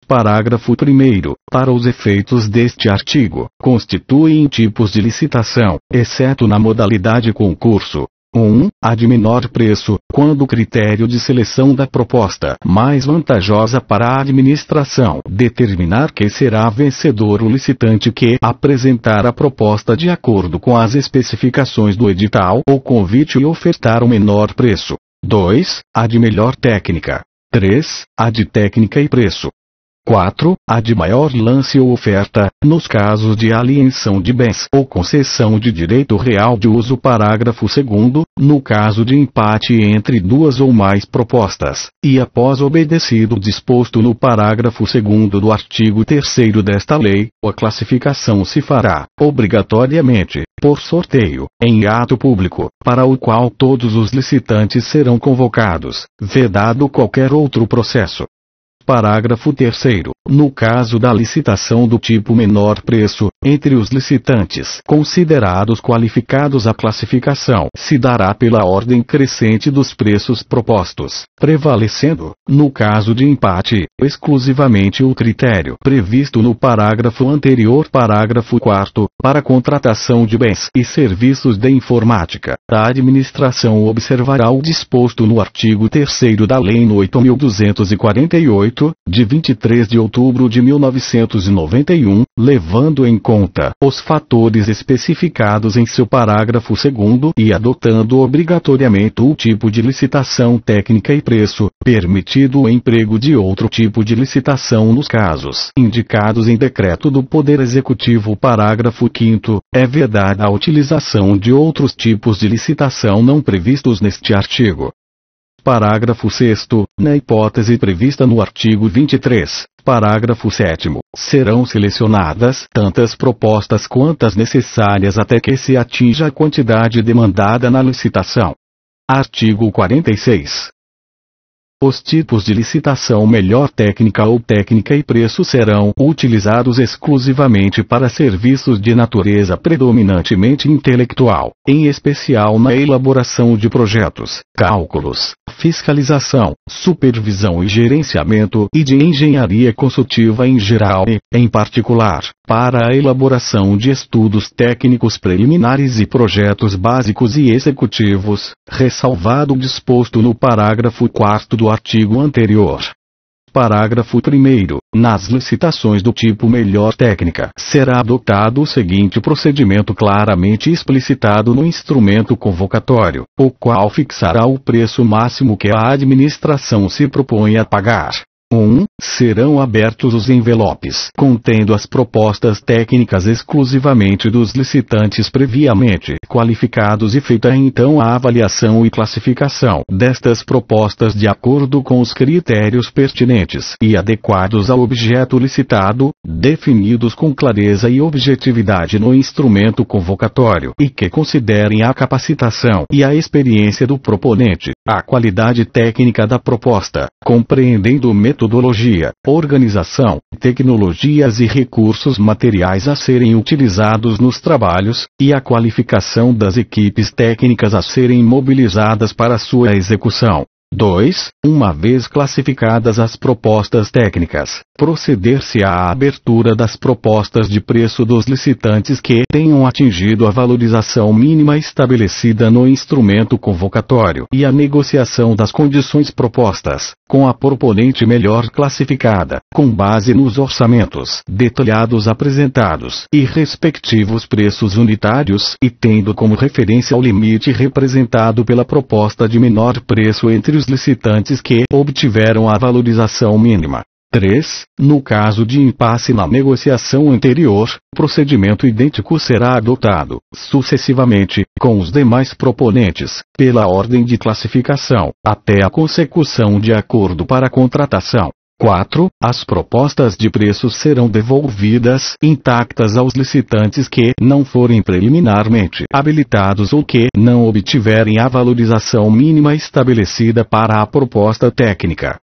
Parágrafo 1º. Para os efeitos deste artigo, constituem tipos de licitação, exceto na modalidade concurso. 1. A de menor preço, quando o critério de seleção da proposta mais vantajosa para a administração determinar que será vencedor o licitante que apresentar a proposta de acordo com as especificações do edital ou convite e ofertar o menor preço. 2. A de melhor técnica. 3. A de técnica e preço. 4. A de maior lance ou oferta, nos casos de alienação de bens ou concessão de direito real de uso. Parágrafo 2º. No caso de empate entre duas ou mais propostas, e após obedecido o disposto no parágrafo 2º do artigo 3º desta lei, a classificação se fará, obrigatoriamente, por sorteio, em ato público, para o qual todos os licitantes serão convocados, vedado qualquer outro processo. Parágrafo 3º. No caso da licitação do tipo menor preço, entre os licitantes considerados qualificados, a classificação se dará pela ordem crescente dos preços propostos, prevalecendo, no caso de empate, exclusivamente o critério previsto no parágrafo anterior. Parágrafo 4º. Para contratação de bens e serviços de informática, a administração observará o disposto no artigo 3º da Lei nº 8.248, de 23 de outubro de 1991, levando em conta os fatores especificados em seu parágrafo 2º e adotando obrigatoriamente o tipo de licitação técnica e preço, permitido o emprego de outro tipo de licitação nos casos indicados em decreto do Poder Executivo. Parágrafo 5º. É vedada a utilização de outros tipos de licitação não previstos neste artigo. Parágrafo 6º. Na hipótese prevista no artigo 23, parágrafo 7º, serão selecionadas tantas propostas quantas necessárias até que se atinja a quantidade demandada na licitação. Artigo 46. Os tipos de licitação melhor técnica ou técnica e preço serão utilizados exclusivamente para serviços de natureza predominantemente intelectual, em especial na elaboração de projetos, cálculos, fiscalização, supervisão e gerenciamento e de engenharia consultiva em geral e, em particular, para a elaboração de estudos técnicos preliminares e projetos básicos e executivos, ressalvado o disposto no parágrafo 4º do artigo anterior. Parágrafo 1º. Nas licitações do tipo melhor técnica, será adotado o seguinte procedimento claramente explicitado no instrumento convocatório, o qual fixará o preço máximo que a administração se propõe a pagar. 1. Serão abertos os envelopes contendo as propostas técnicas exclusivamente dos licitantes previamente qualificados e feita então a avaliação e classificação destas propostas de acordo com os critérios pertinentes e adequados ao objeto licitado, definidos com clareza e objetividade no instrumento convocatório e que considerem a capacitação e a experiência do proponente, a qualidade técnica da proposta, compreendendo metodologia, organização, tecnologias e recursos materiais a serem utilizados nos trabalhos, e a qualificação das equipes técnicas a serem mobilizadas para sua execução. 2. Uma vez classificadas as propostas técnicas, proceder-se à abertura das propostas de preço dos licitantes que tenham atingido a valorização mínima estabelecida no instrumento convocatório e a negociação das condições propostas, com a proponente melhor classificada, com base nos orçamentos detalhados apresentados e respectivos preços unitários e tendo como referência o limite representado pela proposta de menor preço entre os licitantes que obtiveram a valorização mínima. 3. No caso de impasse na negociação anterior, procedimento idêntico será adotado, sucessivamente, com os demais proponentes, pela ordem de classificação, até a consecução de acordo para a contratação. 4. As propostas de preços serão devolvidas intactas aos licitantes que não forem preliminarmente habilitados ou que não obtiverem a valorização mínima estabelecida para a proposta técnica.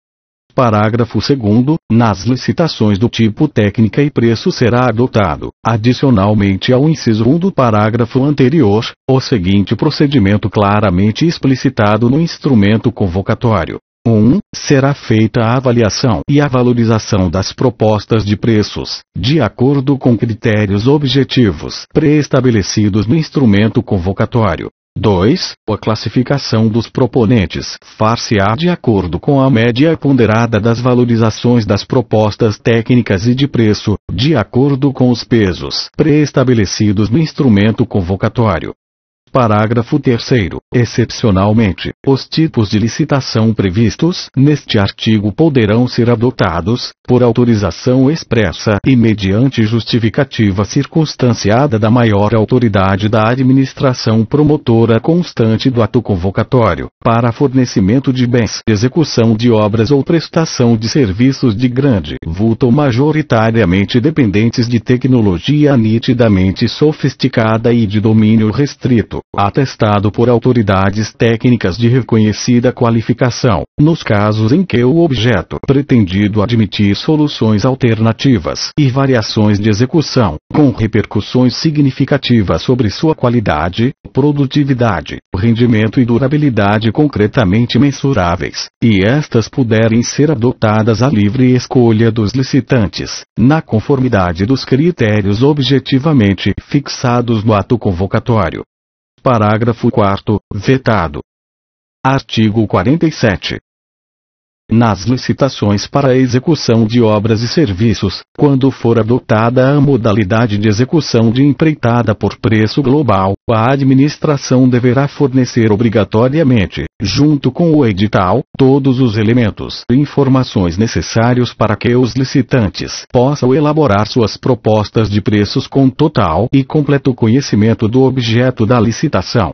Parágrafo 2º. Nas licitações do tipo técnica e preço será adotado, adicionalmente ao inciso 1 do parágrafo anterior, o seguinte procedimento claramente explicitado no instrumento convocatório. 1. Será feita a avaliação e a valorização das propostas de preços, de acordo com critérios objetivos pré-estabelecidos no instrumento convocatório. 2. A classificação dos proponentes far-se-á de acordo com a média ponderada das valorizações das propostas técnicas e de preço, de acordo com os pesos pré-estabelecidos no instrumento convocatório. Parágrafo 3º. Excepcionalmente, os tipos de licitação previstos neste artigo poderão ser adotados, por autorização expressa e mediante justificativa circunstanciada da maior autoridade da administração promotora constante do ato convocatório, para fornecimento de bens, execução de obras ou prestação de serviços de grande vulto majoritariamente dependentes de tecnologia nitidamente sofisticada e de domínio restrito, atestado por autoridades técnicas de reconhecida qualificação, nos casos em que o objeto pretendido admitir soluções alternativas e variações de execução, com repercussões significativas sobre sua qualidade, produtividade, rendimento e durabilidade concretamente mensuráveis, e estas puderem ser adotadas à livre escolha dos licitantes, na conformidade dos critérios objetivamente fixados no ato convocatório. Parágrafo 4º. Vetado. Artigo 47. Nas licitações para a execução de obras e serviços, quando for adotada a modalidade de execução de empreitada por preço global, a administração deverá fornecer obrigatoriamente, junto com o edital, todos os elementos e informações necessários para que os licitantes possam elaborar suas propostas de preços com total e completo conhecimento do objeto da licitação.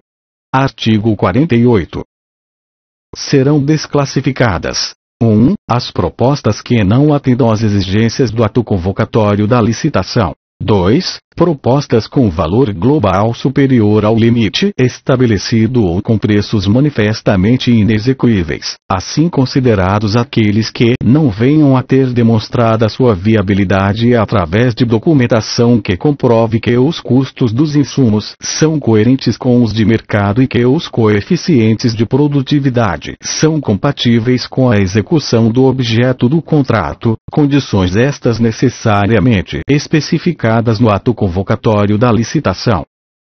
Artigo 48. Serão desclassificadas: 1. As propostas que não atendam às exigências do ato convocatório da licitação. 2. Propostas com valor global superior ao limite estabelecido ou com preços manifestamente inexequíveis, assim considerados aqueles que não venham a ter demonstrada sua viabilidade através de documentação que comprove que os custos dos insumos são coerentes com os de mercado e que os coeficientes de produtividade são compatíveis com a execução do objeto do contrato, condições estas necessariamente especificadas no ato convocatório da licitação.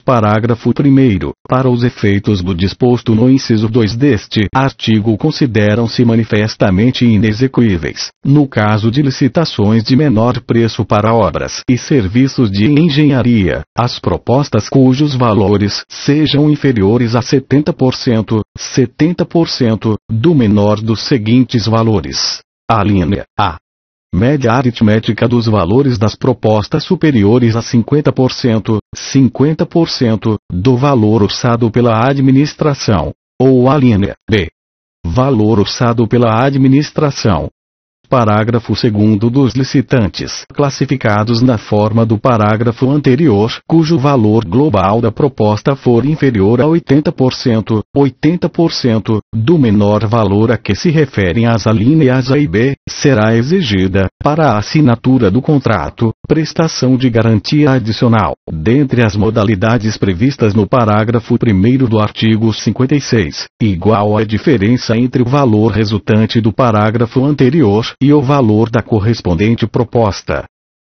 Parágrafo 1º. Para os efeitos do disposto no inciso 2 deste artigo consideram-se manifestamente inexequíveis, no caso de licitações de menor preço para obras e serviços de engenharia, as propostas cujos valores sejam inferiores a 70% do menor dos seguintes valores. Alínea A. Média aritmética dos valores das propostas superiores a 50%, 50% do valor orçado pela administração. Ou alínea B. Valor orçado pela administração. Parágrafo 2º dos licitantes classificados na forma do parágrafo anterior, cujo valor global da proposta for inferior a 80%, 80% do menor valor a que se referem as alíneas A e B, será exigida, para a assinatura do contrato, prestação de garantia adicional, dentre as modalidades previstas no parágrafo 1º do artigo 56, igual à diferença entre o valor resultante do parágrafo anterior e o valor da correspondente proposta.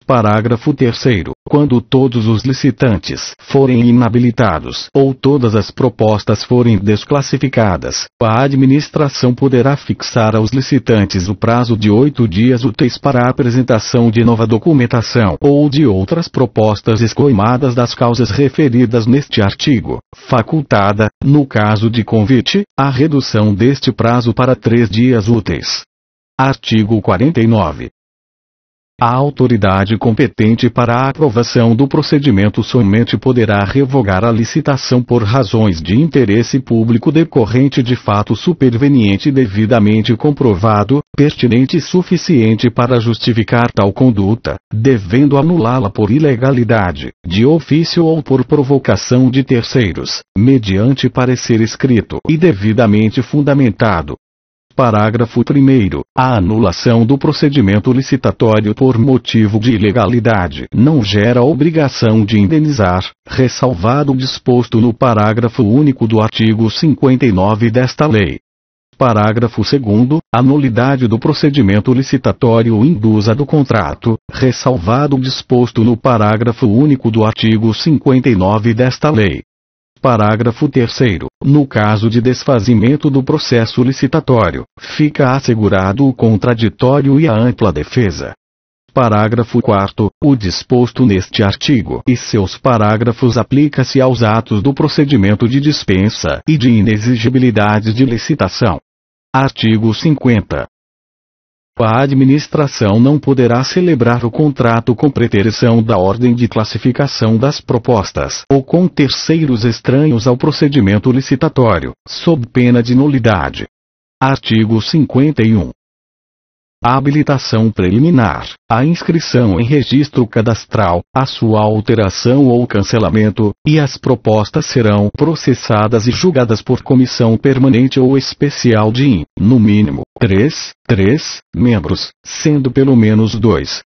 Parágrafo 3º. Quando todos os licitantes forem inabilitados ou todas as propostas forem desclassificadas, a administração poderá fixar aos licitantes o prazo de 8 dias úteis para a apresentação de nova documentação ou de outras propostas excluídas das causas referidas neste artigo, facultada, no caso de convite, a redução deste prazo para 3 dias úteis. Artigo 49. A autoridade competente para a aprovação do procedimento somente poderá revogar a licitação por razões de interesse público decorrente de fato superveniente devidamente comprovado, pertinente e suficiente para justificar tal conduta, devendo anulá-la por ilegalidade, de ofício ou por provocação de terceiros, mediante parecer escrito e devidamente fundamentado. Parágrafo 1º. A anulação do procedimento licitatório por motivo de ilegalidade não gera obrigação de indenizar, ressalvado o disposto no parágrafo único do artigo 59 desta lei. Parágrafo 2º. A nulidade do procedimento licitatório induza do contrato, ressalvado o disposto no parágrafo único do artigo 59 desta lei. Parágrafo 3º. No caso de desfazimento do processo licitatório, fica assegurado o contraditório e a ampla defesa. Parágrafo 4º. O disposto neste artigo e seus parágrafos aplica-se aos atos do procedimento de dispensa e de inexigibilidade de licitação. Artigo 50. A administração não poderá celebrar o contrato com preterição da ordem de classificação das propostas ou com terceiros estranhos ao procedimento licitatório, sob pena de nulidade. Artigo 51. A habilitação preliminar, a inscrição em registro cadastral, a sua alteração ou cancelamento, e as propostas serão processadas e julgadas por comissão permanente ou especial de, no mínimo, 3 membros, sendo pelo menos 2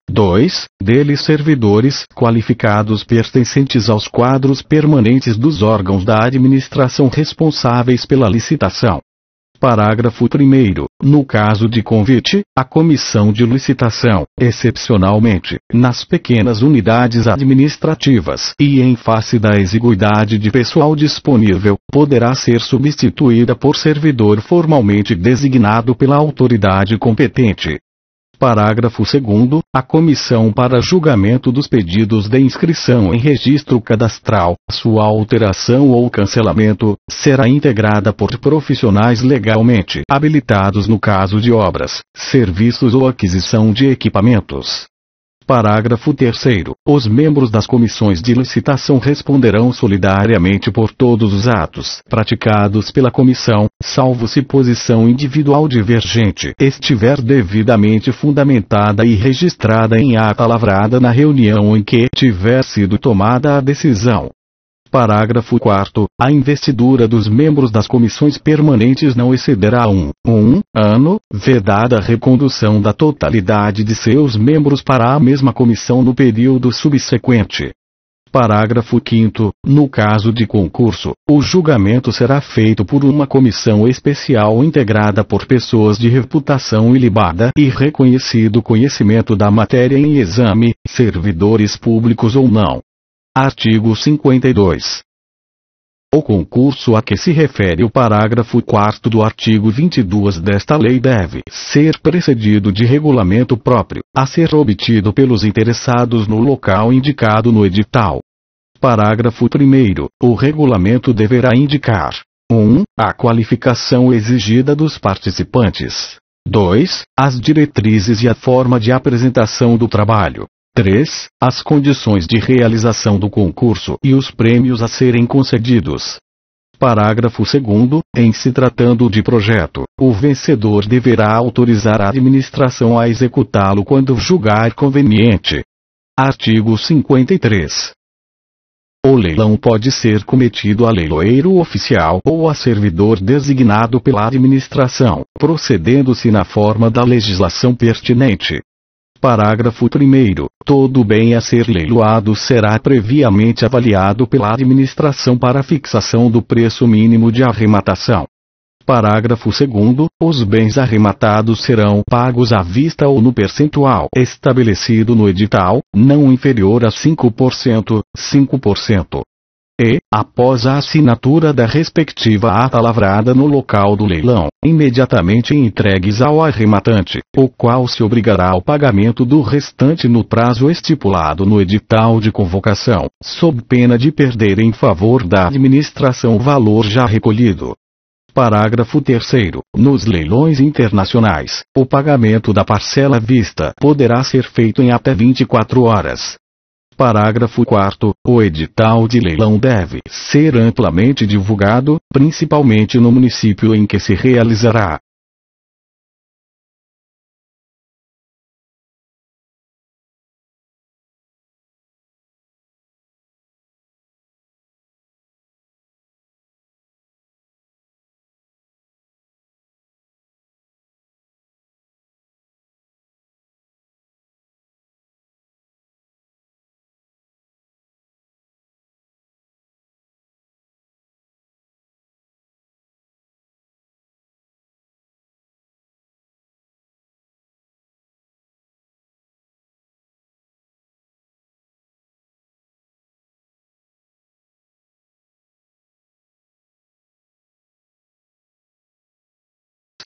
deles servidores qualificados pertencentes aos quadros permanentes dos órgãos da administração responsáveis pela licitação. Parágrafo 1º. No caso de convite, a comissão de licitação, excepcionalmente, nas pequenas unidades administrativas e em face da exiguidade de pessoal disponível, poderá ser substituída por servidor formalmente designado pela autoridade competente. Parágrafo 2º. A comissão para julgamento dos pedidos de inscrição em registro cadastral, sua alteração ou cancelamento, será integrada por profissionais legalmente habilitados no caso de obras, serviços ou aquisição de equipamentos. Parágrafo 3º. Os membros das comissões de licitação responderão solidariamente por todos os atos praticados pela comissão, salvo se posição individual divergente estiver devidamente fundamentada e registrada em ata lavrada na reunião em que tiver sido tomada a decisão. Parágrafo 4º. A investidura dos membros das comissões permanentes não excederá um ano, vedada a recondução da totalidade de seus membros para a mesma comissão no período subsequente. Parágrafo 5º. No caso de concurso, o julgamento será feito por uma comissão especial integrada por pessoas de reputação ilibada e reconhecido conhecimento da matéria em exame, servidores públicos ou não. Artigo 52. O concurso a que se refere o parágrafo 4º do artigo 22 desta lei deve ser precedido de regulamento próprio, a ser obtido pelos interessados no local indicado no edital. Parágrafo 1º. O regulamento deverá indicar: 1. A qualificação exigida dos participantes. 2. As diretrizes e a forma de apresentação do trabalho. 3. As condições de realização do concurso e os prêmios a serem concedidos. Parágrafo 2º. Em se tratando de projeto, o vencedor deverá autorizar a administração a executá-lo quando julgar conveniente. Artigo 53. O leilão pode ser cometido a leiloeiro oficial ou a servidor designado pela administração, procedendo-se na forma da legislação pertinente. Parágrafo 1º. Todo bem a ser leiloado será previamente avaliado pela administração para fixação do preço mínimo de arrematação. Parágrafo 2º. Os bens arrematados serão pagos à vista ou no percentual estabelecido no edital, não inferior a 5%, 5%. E, após a assinatura da respectiva ata lavrada no local do leilão, imediatamente entregues ao arrematante, o qual se obrigará ao pagamento do restante no prazo estipulado no edital de convocação, sob pena de perder em favor da administração o valor já recolhido. Parágrafo 3º. Nos leilões internacionais, o pagamento da parcela à vista poderá ser feito em até 24 horas. Parágrafo 4º. O edital de leilão deve ser amplamente divulgado, principalmente no município em que se realizará.